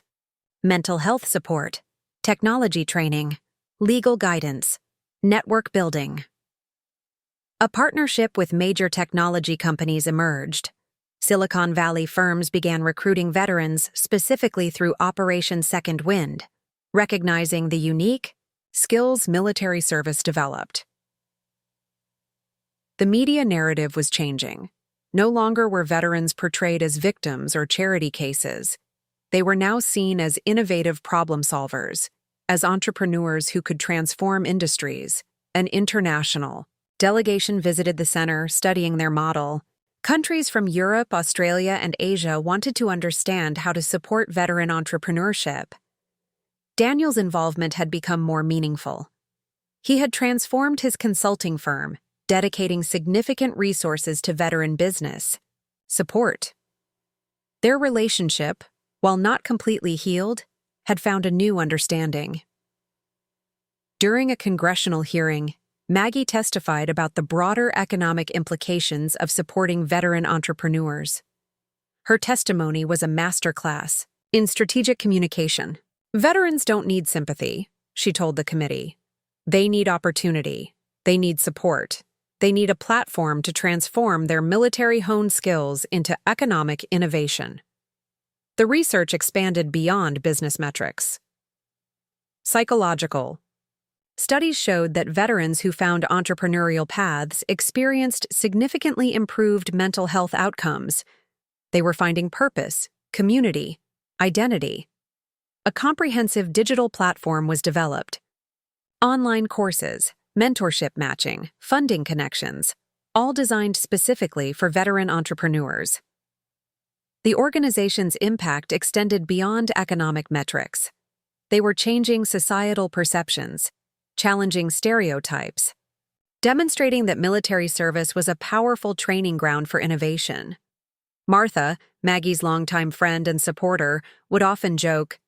Speaker 1: mental health support, technology training, legal guidance, network building. A partnership with major technology companies emerged. Silicon Valley firms began recruiting veterans specifically through Operation Second Wind, recognizing the unique skills military service developed. The media narrative was changing. No longer were veterans portrayed as victims or charity cases. They were now seen as innovative problem solvers, as entrepreneurs who could transform industries. An international delegation visited the center, studying their model. Countries from Europe, Australia, and Asia wanted to understand how to support veteran entrepreneurship. Daniel's involvement had become more meaningful. He had transformed his consulting firm, dedicating significant resources to veteran business support. Their relationship, while not completely healed, had found a new understanding. During a congressional hearing, Maggie testified about the broader economic implications of supporting veteran entrepreneurs. Her testimony was a masterclass in strategic communication. Veterans don't need sympathy, she told the committee. They need opportunity. They need support. They need a platform to transform their military-honed skills into economic innovation. The research expanded beyond business metrics. Psychological. Studies showed that veterans who found entrepreneurial paths experienced significantly improved mental health outcomes. They were finding purpose, community, identity. A comprehensive digital platform was developed. Online courses, mentorship matching, funding connections, all designed specifically for veteran entrepreneurs. The organization's impact extended beyond economic metrics. They were changing societal perceptions, challenging stereotypes, demonstrating that military service was a powerful training ground for innovation. Martha, Maggie's longtime friend and supporter, would often joke,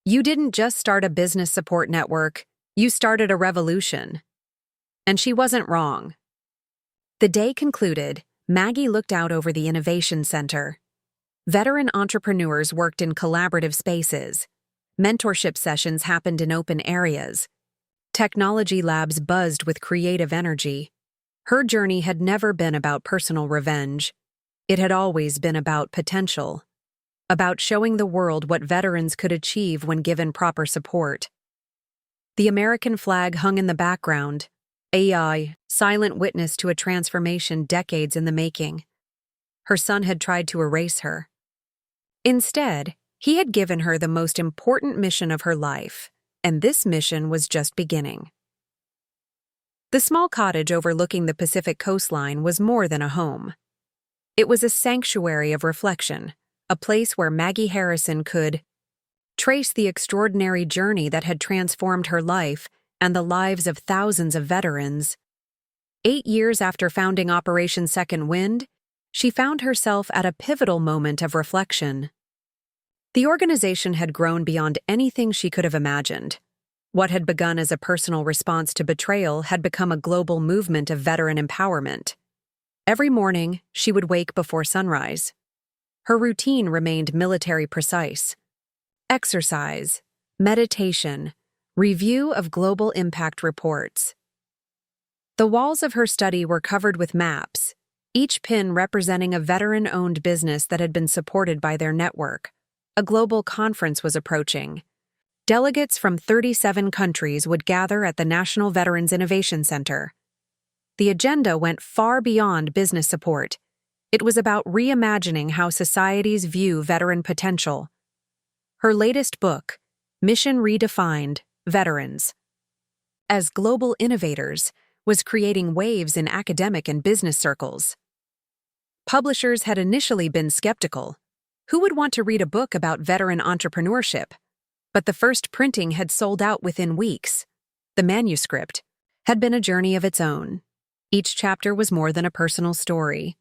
Speaker 1: "You didn't just start a business support network, you started a revolution." And she wasn't wrong. The day concluded, Maggie looked out over the Innovation Center. Veteran entrepreneurs worked in collaborative spaces. Mentorship sessions happened in open areas. Technology labs buzzed with creative energy. Her journey had never been about personal revenge. It had always been about potential, about showing the world what veterans could achieve when given proper support. The American flag hung in the background, a silent witness to a transformation decades in the making. Her son had tried to erase her. Instead, he had given her the most important mission of her life, and this mission was just beginning. The small cottage overlooking the Pacific coastline was more than a home. It was a sanctuary of reflection, a place where Maggie Harrison could trace the extraordinary journey that had transformed her life and the lives of thousands of veterans. 8 years after founding Operation Second Wind, she found herself at a pivotal moment of reflection. The organization had grown beyond anything she could have imagined. What had begun as a personal response to betrayal had become a global movement of veteran empowerment. Every morning, she would wake before sunrise. Her routine remained military precise. Exercise, meditation, review of global impact reports. The walls of her study were covered with maps, each pin representing a veteran-owned business that had been supported by their network. A global conference was approaching. Delegates from 37 countries would gather at the National Veterans Innovation Center. The agenda went far beyond business support. It was about reimagining how societies view veteran potential. Her latest book, Mission Redefined: Veterans, as global innovators, was creating waves in academic and business circles. Publishers had initially been skeptical. Who would want to read a book about veteran entrepreneurship? But the first printing had sold out within weeks. The manuscript had been a journey of its own. Each chapter was more than a personal story.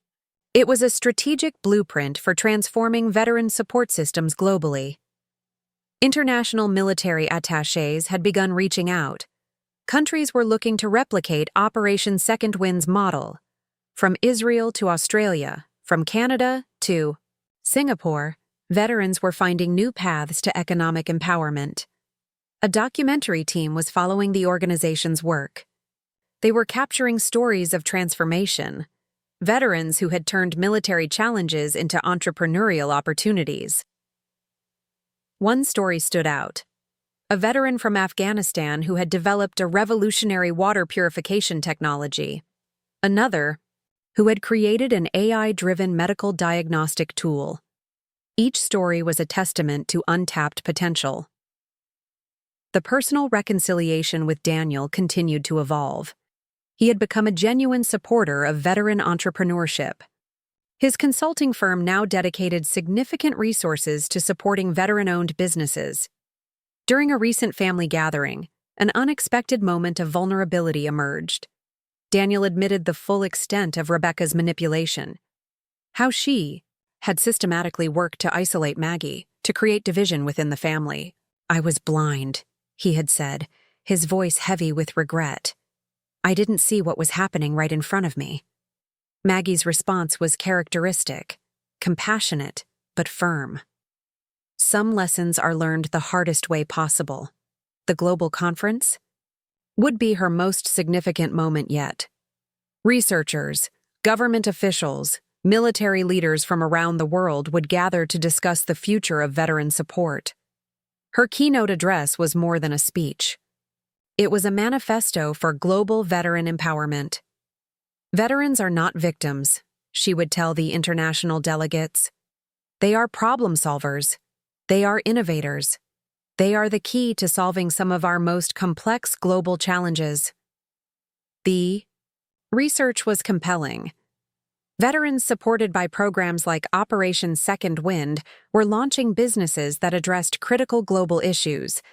Speaker 1: It was a strategic blueprint for transforming veteran support systems globally. International military attachés had begun reaching out. Countries were looking to replicate Operation Second Wind's model. From Israel to Australia, from Canada to Singapore, veterans were finding new paths to economic empowerment. A documentary team was following the organization's work. They were capturing stories of transformation, veterans who had turned military challenges into entrepreneurial opportunities. One story stood out. A veteran from Afghanistan who had developed a revolutionary water purification technology. Another, who had created an AI-driven medical diagnostic tool. Each story was a testament to untapped potential. The personal reconciliation with Daniel continued to evolve. He had become a genuine supporter of veteran entrepreneurship. His consulting firm now dedicated significant resources to supporting veteran-owned businesses. During a recent family gathering, an unexpected moment of vulnerability emerged. Daniel admitted the full extent of Rebecca's manipulation. How she had systematically worked to isolate Maggie, to create division within the family. "I was blind," he had said, his voice heavy with regret. "I didn't see what was happening right in front of me." Maggie's response was characteristic, compassionate, but firm. Some lessons are learned the hardest way possible. The global conference would be her most significant moment yet. Researchers, government officials, military leaders from around the world would gather to discuss the future of veteran support. Her keynote address was more than a speech. It was a manifesto for global veteran empowerment. "Veterans are not victims," she would tell the international delegates. "They are problem solvers. They are innovators. They are the key to solving some of our most complex global challenges." The research was compelling. Veterans supported by programs like Operation Second Wind were launching businesses that addressed critical global issues: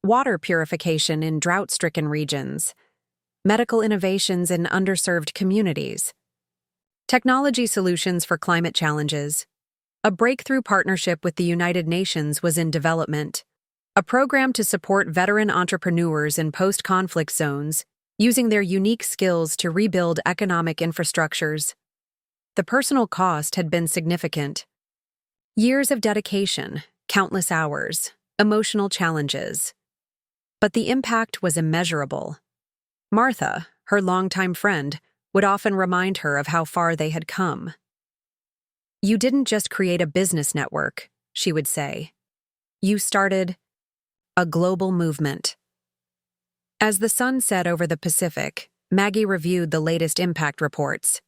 Speaker 1: water purification in drought-stricken regions, medical innovations in underserved communities, technology solutions for climate challenges. A breakthrough partnership with the United Nations was in development, a program to support veteran entrepreneurs in post-conflict zones, using their unique skills to rebuild economic infrastructures. The personal cost had been significant. Years of dedication, countless hours, emotional challenges. But the impact was immeasurable. Martha, her longtime friend, would often remind her of how far they had come. "You didn't just create a business network," she would say. "You started a global movement." As the sun set over the Pacific, Maggie reviewed the latest impact reports.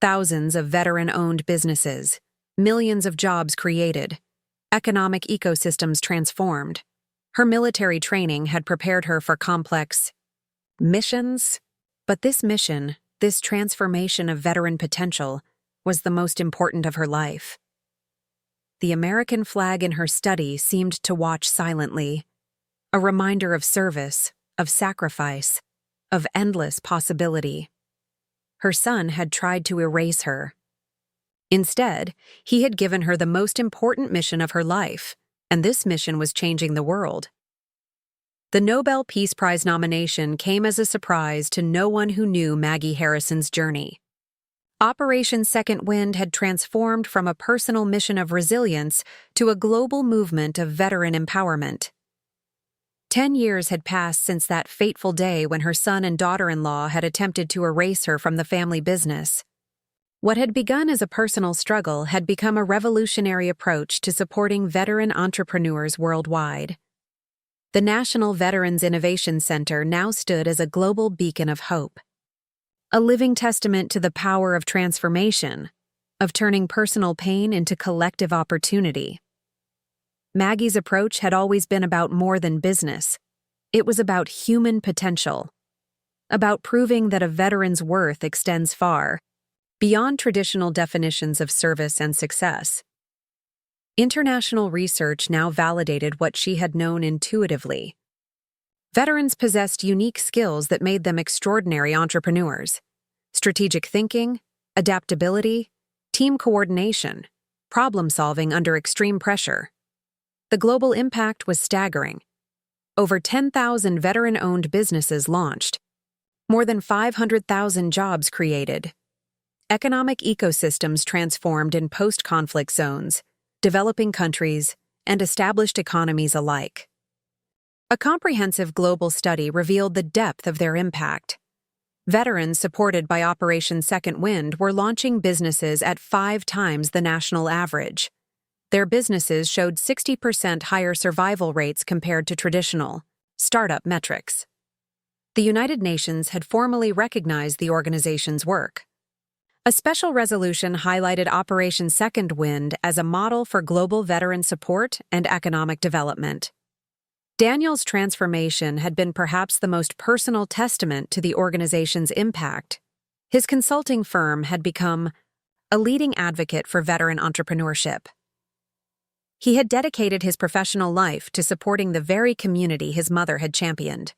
Speaker 1: Thousands of veteran-owned businesses, millions of jobs created, economic ecosystems transformed. Her military training had prepared her for complex missions, but this mission, this transformation of veteran potential, was the most important of her life. The American flag in her study seemed to watch silently, a reminder of service, of sacrifice, of endless possibility. Her son had tried to erase her. Instead, he had given her the most important mission of her life, and this mission was changing the world. The Nobel Peace Prize nomination came as a surprise to no one who knew Maggie Harrison's journey. Operation Second Wind had transformed from a personal mission of resilience to a global movement of veteran empowerment. 10 years had passed since that fateful day when her son and daughter-in-law had attempted to erase her from the family business. What had begun as a personal struggle had become a revolutionary approach to supporting veteran entrepreneurs worldwide. The National Veterans Innovation Center now stood as a global beacon of hope, a living testament to the power of transformation, of turning personal pain into collective opportunity. Maggie's approach had always been about more than business. It was about human potential, about proving that a veteran's worth extends far beyond traditional definitions of service and success. International research now validated what she had known intuitively. Veterans possessed unique skills that made them extraordinary entrepreneurs: strategic thinking, adaptability, team coordination, problem-solving under extreme pressure. The global impact was staggering. Over 10,000 veteran-owned businesses launched, more than 500,000 jobs created. Economic ecosystems transformed in post-conflict zones, developing countries, and established economies alike. A comprehensive global study revealed the depth of their impact. Veterans supported by Operation Second Wind were launching businesses at 5 times the national average. Their businesses showed 60% higher survival rates compared to traditional startup metrics. The United Nations had formally recognized the organization's work. A special resolution highlighted Operation Second Wind as a model for global veteran support and economic development. Daniel's transformation had been perhaps the most personal testament to the organization's impact. His consulting firm had become a leading advocate for veteran entrepreneurship. He had dedicated his professional life to supporting the very community his mother had championed.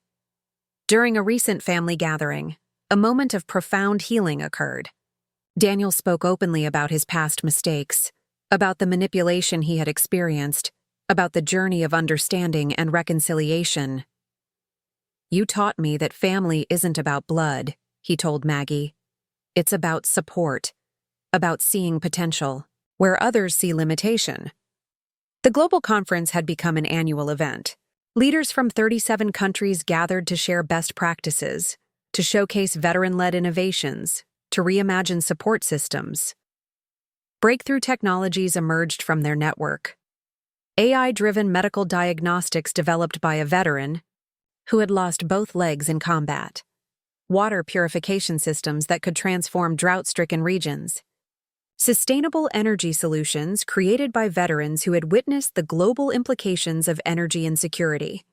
Speaker 1: During a recent family gathering, a moment of profound healing occurred. Daniel spoke openly about his past mistakes, about the manipulation he had experienced, about the journey of understanding and reconciliation. "You taught me that family isn't about blood," he told Maggie. "It's about support, about seeing potential where others see limitation." The global conference had become an annual event. Leaders from 37 countries gathered to share best practices, to showcase veteran-led innovations, to reimagine support systems. Breakthrough technologies emerged from their network. AI-driven medical diagnostics developed by a veteran who had lost both legs in combat. Water purification systems that could transform drought-stricken regions. Sustainable energy solutions created by veterans who had witnessed the global implications of energy insecurity.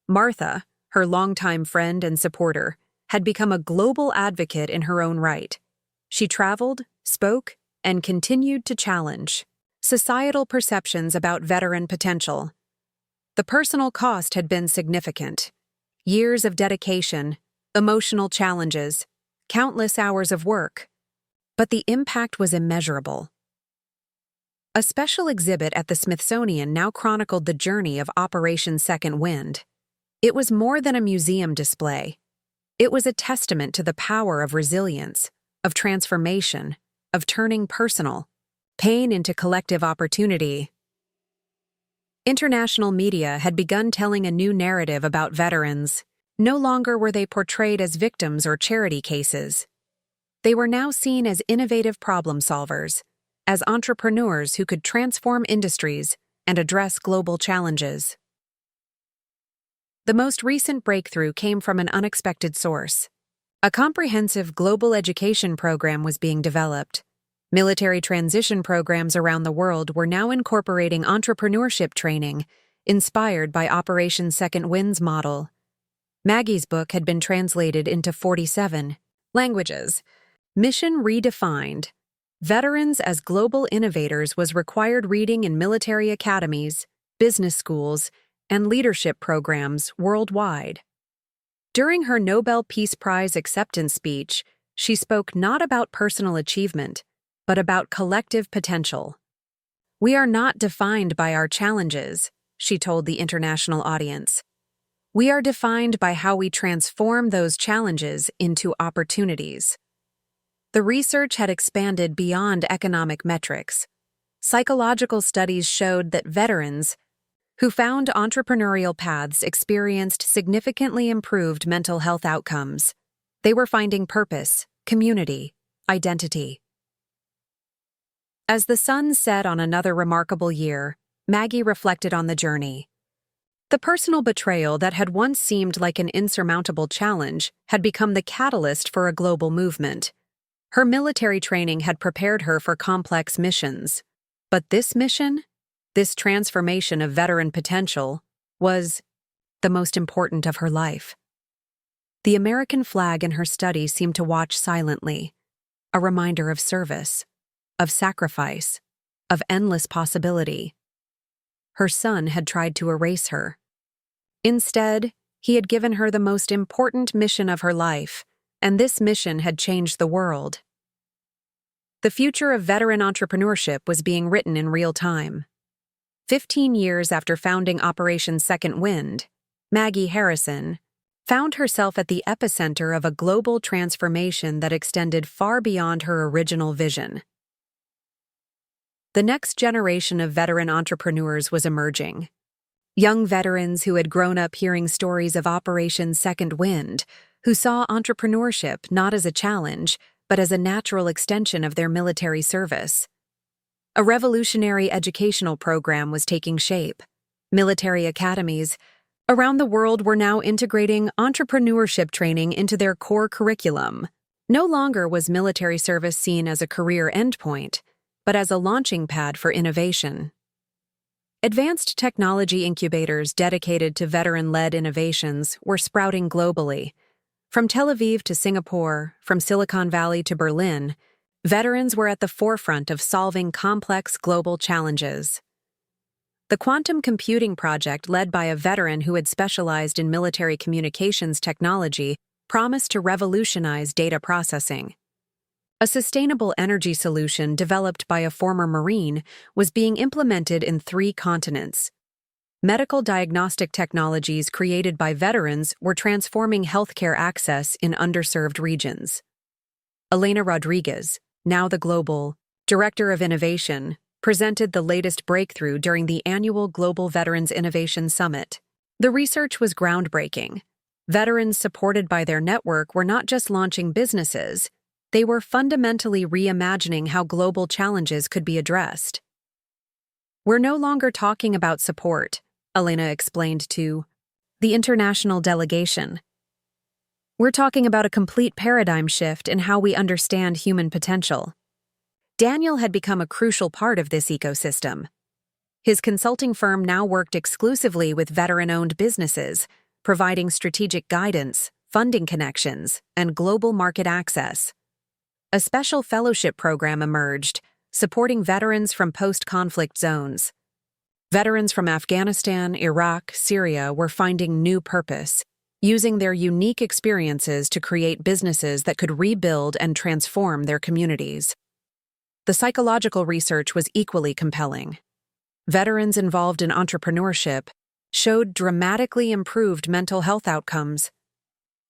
Speaker 1: Martha, her longtime friend and supporter, had become a global advocate in her own right. She traveled, spoke, and continued to challenge societal perceptions about veteran potential. The personal cost had been significant. Years of dedication, emotional challenges, countless hours of work. But the impact was immeasurable. A special exhibit at the Smithsonian now chronicled the journey of Operation Second Wind. It was more than a museum display. It was a testament to the power of resilience, of transformation, of turning personal pain into collective opportunity. International media had begun telling a new narrative about veterans. No longer were they portrayed as victims or charity cases. They were now seen as innovative problem solvers, as entrepreneurs who could transform industries and address global challenges. The most recent breakthrough came from an unexpected source. A comprehensive global education program was being developed. Military transition programs around the world were now incorporating entrepreneurship training, inspired by Operation Second Wind's model. Maggie's book had been translated into 47 languages. Mission Redefined. Veterans as Global Innovators was required reading in military academies, business schools, and leadership programs worldwide. During her Nobel Peace Prize acceptance speech, she spoke not about personal achievement, but about collective potential. "We are not defined by our challenges," she told the international audience. "We are defined by how we transform those challenges into opportunities." The research had expanded beyond economic metrics. Psychological studies showed that veterans who found entrepreneurial paths experienced significantly improved mental health outcomes. They were finding purpose, community, identity. As the sun set on another remarkable year, Maggie reflected on the journey. The personal betrayal that had once seemed like an insurmountable challenge had become the catalyst for a global movement. Her military training had prepared her for complex missions. But this mission, this transformation of veteran potential, was the most important of her life. The American flag in her study seemed to watch silently, a reminder of service, of sacrifice, of endless possibility. Her son had tried to erase her. Instead, he had given her the most important mission of her life, and this mission had changed the world. The future of veteran entrepreneurship was being written in real time. 15 years after founding Operation Second Wind, Maggie Harrison found herself at the epicenter of a global transformation that extended far beyond her original vision. The next generation of veteran entrepreneurs was emerging. Young veterans who had grown up hearing stories of Operation Second Wind, who saw entrepreneurship not as a challenge, but as a natural extension of their military service. A revolutionary educational program was taking shape. Military academies around the world were now integrating entrepreneurship training into their core curriculum. No longer was military service seen as a career endpoint, but as a launching pad for innovation. Advanced technology incubators dedicated to veteran-led innovations were sprouting globally. From Tel Aviv to Singapore, from Silicon Valley to Berlin, veterans were at the forefront of solving complex global challenges. The quantum computing project, led by a veteran who had specialized in military communications technology, promised to revolutionize data processing. A sustainable energy solution developed by a former Marine was being implemented in 3 continents. Medical diagnostic technologies created by veterans were transforming healthcare access in underserved regions. Elena Rodriguez, now the Global Director of Innovation, presented the latest breakthrough during the annual Global Veterans Innovation Summit. The research was groundbreaking. Veterans supported by their network were not just launching businesses, they were fundamentally reimagining how global challenges could be addressed. "We're no longer talking about support," Elena explained to the international delegation. "We're talking about a complete paradigm shift in how we understand human potential." Daniel had become a crucial part of this ecosystem. His consulting firm now worked exclusively with veteran-owned businesses, providing strategic guidance, funding connections, and global market access. A special fellowship program emerged, supporting veterans from post-conflict zones. Veterans from Afghanistan, Iraq, Syria were finding new purpose, using their unique experiences to create businesses that could rebuild and transform their communities. The psychological research was equally compelling. Veterans involved in entrepreneurship showed dramatically improved mental health outcomes.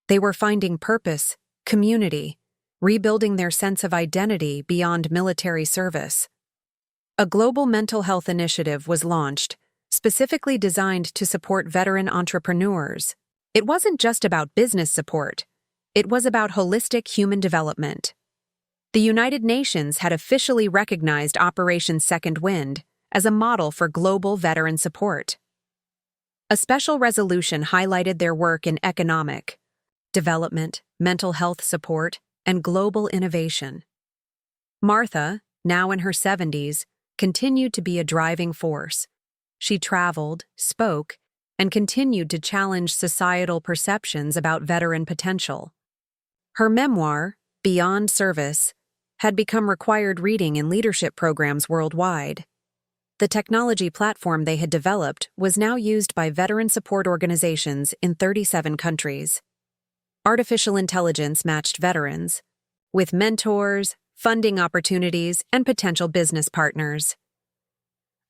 Speaker 1: They were finding purpose, community, rebuilding their sense of identity beyond military service. A global mental health initiative was launched, specifically designed to support veteran entrepreneurs. It wasn't just about business support. It was about holistic human development. The United Nations had officially recognized Operation Second Wind as a model for global veteran support. A special resolution highlighted their work in economic development, mental health support, and global innovation. Martha, now in her 70s, continued to be a driving force. She traveled, spoke, and continued to challenge societal perceptions about veteran potential. Her memoir, Beyond Service, had become required reading in leadership programs worldwide. The technology platform they had developed was now used by veteran support organizations in 37 countries. Artificial intelligence matched veterans with mentors, funding opportunities, and potential business partners.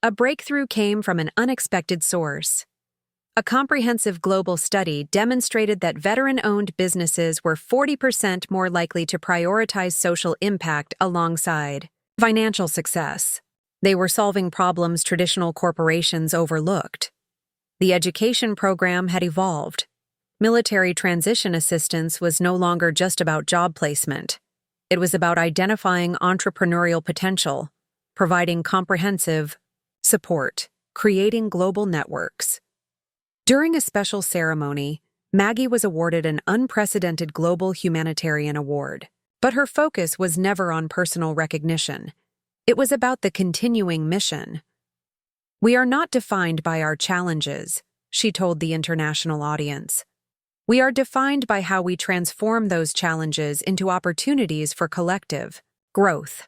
Speaker 1: A breakthrough came from an unexpected source. A comprehensive global study demonstrated that veteran-owned businesses were 40% more likely to prioritize social impact alongside financial success. They were solving problems traditional corporations overlooked. The education program had evolved. Military transition assistance was no longer just about job placement. It was about identifying entrepreneurial potential, providing comprehensive support, creating global networks. During a special ceremony, Maggie was awarded an unprecedented global humanitarian award. But her focus was never on personal recognition. It was about the continuing mission. "We are not defined by our challenges," she told the international audience. "We are defined by how we transform those challenges into opportunities for collective growth."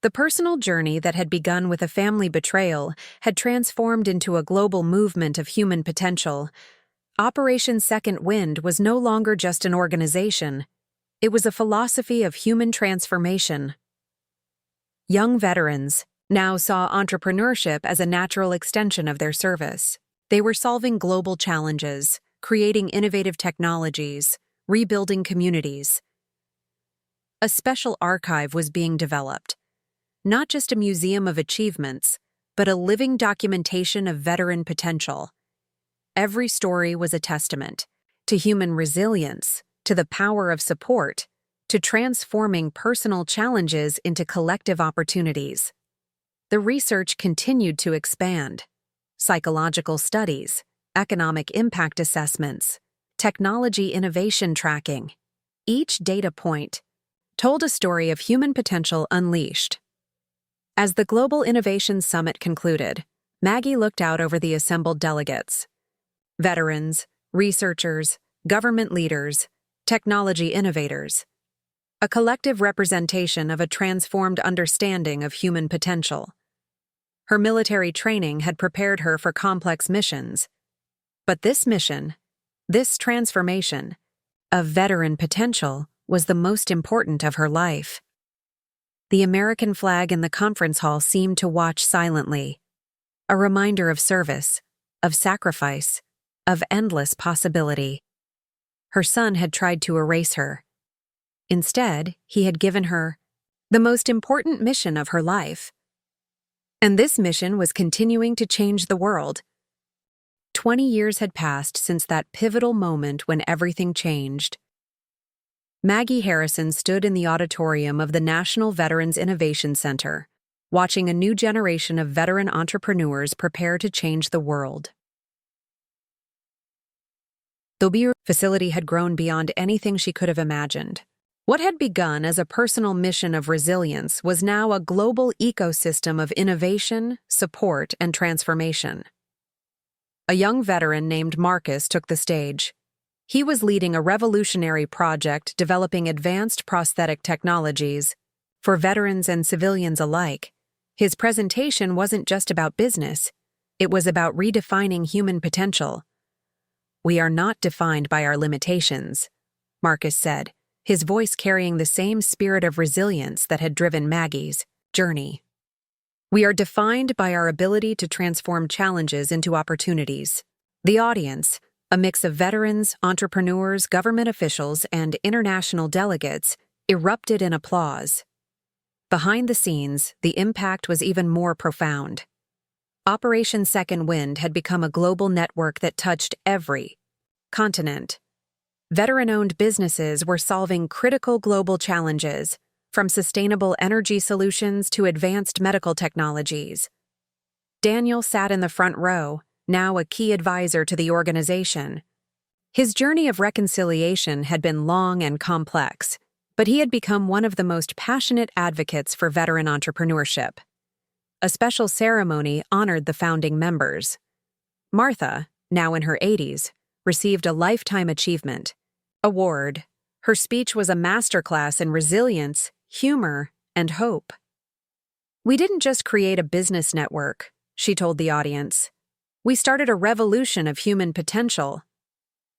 Speaker 1: The personal journey that had begun with a family betrayal had transformed into a global movement of human potential. Operation Second Wind was no longer just an organization. It was a philosophy of human transformation. Young veterans now saw entrepreneurship as a natural extension of their service. They were solving global challenges, creating innovative technologies, rebuilding communities. A special archive was being developed, not just a museum of achievements, but a living documentation of veteran potential. Every story was a testament to human resilience, to the power of support, to transforming personal challenges into collective opportunities. The research continued to expand. Psychological studies, economic impact assessments, technology innovation tracking. Each data point told a story of human potential unleashed. As the Global Innovation Summit concluded, Maggie looked out over the assembled delegates. Veterans, researchers, government leaders, technology innovators. A collective representation of a transformed understanding of human potential. Her military training had prepared her for complex missions. But this mission, this transformation, of veteran potential was the most important of her life. The American flag in the conference hall seemed to watch silently, a reminder of service, of sacrifice, of endless possibility. Her son had tried to erase her. Instead, he had given her the most important mission of her life. And this mission was continuing to change the world. 20 years had passed since that pivotal moment when everything changed. Maggie Harrison stood in the auditorium of the National Veterans Innovation Center, watching a new generation of veteran entrepreneurs prepare to change the world. The Beer facility had grown beyond anything she could have imagined. What had begun as a personal mission of resilience was now a global ecosystem of innovation, support, and transformation. A young veteran named Marcus took the stage. He was leading a revolutionary project developing advanced prosthetic technologies for veterans and civilians alike. His presentation wasn't just about business, it was about redefining human potential. "We are not defined by our limitations," Marcus said, his voice carrying the same spirit of resilience that had driven Maggie's journey. "We are defined by our ability to transform challenges into opportunities." The audience, a mix of veterans, entrepreneurs, government officials, and international delegates, erupted in applause. Behind the scenes, the impact was even more profound. Operation Second Wind had become a global network that touched every continent. Veteran-owned businesses were solving critical global challenges, from sustainable energy solutions to advanced medical technologies. Daniel sat in the front row, now a key advisor to the organization. His journey of reconciliation had been long and complex, but he had become one of the most passionate advocates for veteran entrepreneurship. A special ceremony honored the founding members. Martha, now in her 80s, received a Lifetime Achievement Award. Her speech was a masterclass in resilience, humor, and hope. "We didn't just create a business network," she told the audience. "We started a revolution of human potential."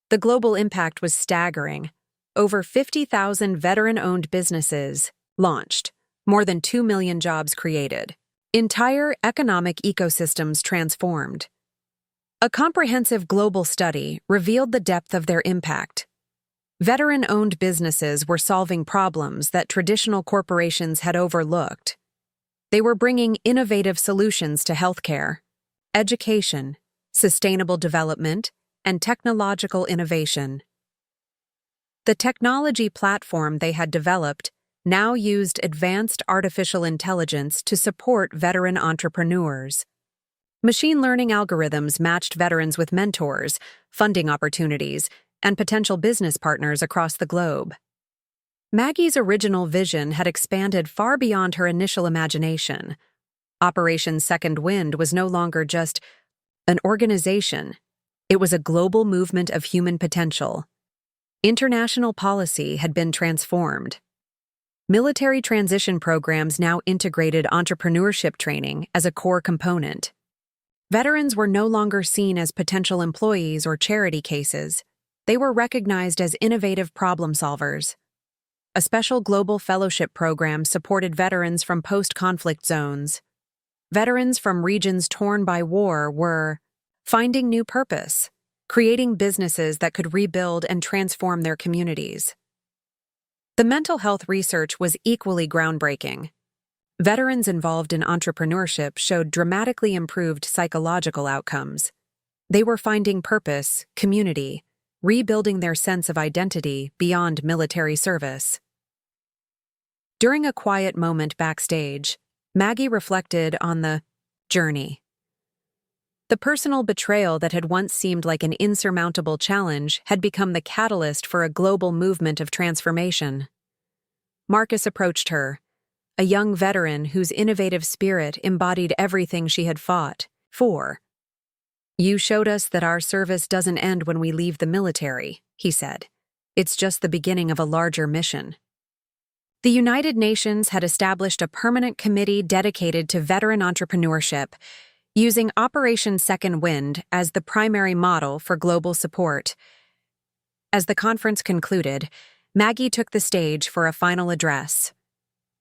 Speaker 1: The global impact was staggering. Over 50,000 veteran-owned businesses launched, more than 2 million jobs created. Entire economic ecosystems transformed. A comprehensive global study revealed the depth of their impact. Veteran-owned businesses were solving problems that traditional corporations had overlooked. They were bringing innovative solutions to healthcare, education, sustainable development, and technological innovation. The technology platform they had developed now used advanced artificial intelligence to support veteran entrepreneurs. Machine learning algorithms matched veterans with mentors, funding opportunities, and potential business partners across the globe. Maggie's original vision had expanded far beyond her initial imagination. Operation Second Wind was no longer just an organization. It was a global movement of human potential. International policy had been transformed. Military transition programs now integrated entrepreneurship training as a core component. Veterans were no longer seen as potential employees or charity cases. They were recognized as innovative problem solvers. A special global fellowship program supported veterans from post-conflict zones. Veterans from regions torn by war were finding new purpose, creating businesses that could rebuild and transform their communities. The mental health research was equally groundbreaking. Veterans involved in entrepreneurship showed dramatically improved psychological outcomes. They were finding purpose, community, rebuilding their sense of identity beyond military service. During a quiet moment backstage, Maggie reflected on the journey. The personal betrayal that had once seemed like an insurmountable challenge had become the catalyst for a global movement of transformation. Marcus approached her, a young veteran whose innovative spirit embodied everything she had fought for. "You showed us that our service doesn't end when we leave the military," he said. "It's just the beginning of a larger mission." The United Nations had established a permanent committee dedicated to veteran entrepreneurship, using Operation Second Wind as the primary model for global support. As the conference concluded, Maggie took the stage for a final address.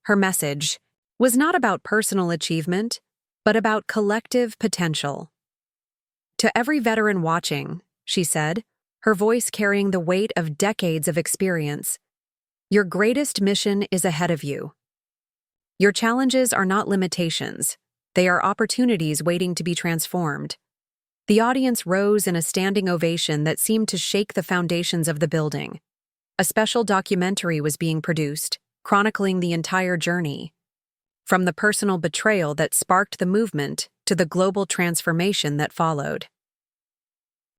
Speaker 1: Her message was not about personal achievement, but about collective potential. To every veteran watching, she said, her voice carrying the weight of decades of experience, your greatest mission is ahead of you. Your challenges are not limitations, they are opportunities waiting to be transformed. The audience rose in a standing ovation that seemed to shake the foundations of the building. A special documentary was being produced, chronicling the entire journey, from the personal betrayal that sparked the movement to the global transformation that followed.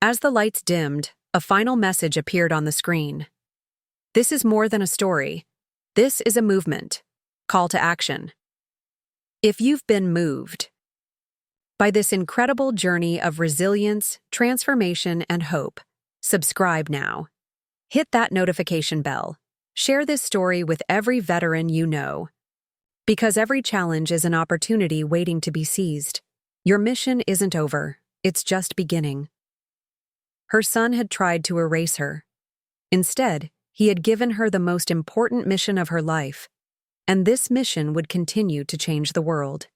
Speaker 1: As the lights dimmed, a final message appeared on the screen. This is more than a story. This is a movement. Call to action. If you've been moved by this incredible journey of resilience, transformation, and hope, subscribe now. Hit that notification bell. Share this story with every veteran you know. Because every challenge is an opportunity waiting to be seized. Your mission isn't over, it's just beginning. Her son had tried to erase her. Instead, he had given her the most important mission of her life, and this mission would continue to change the world.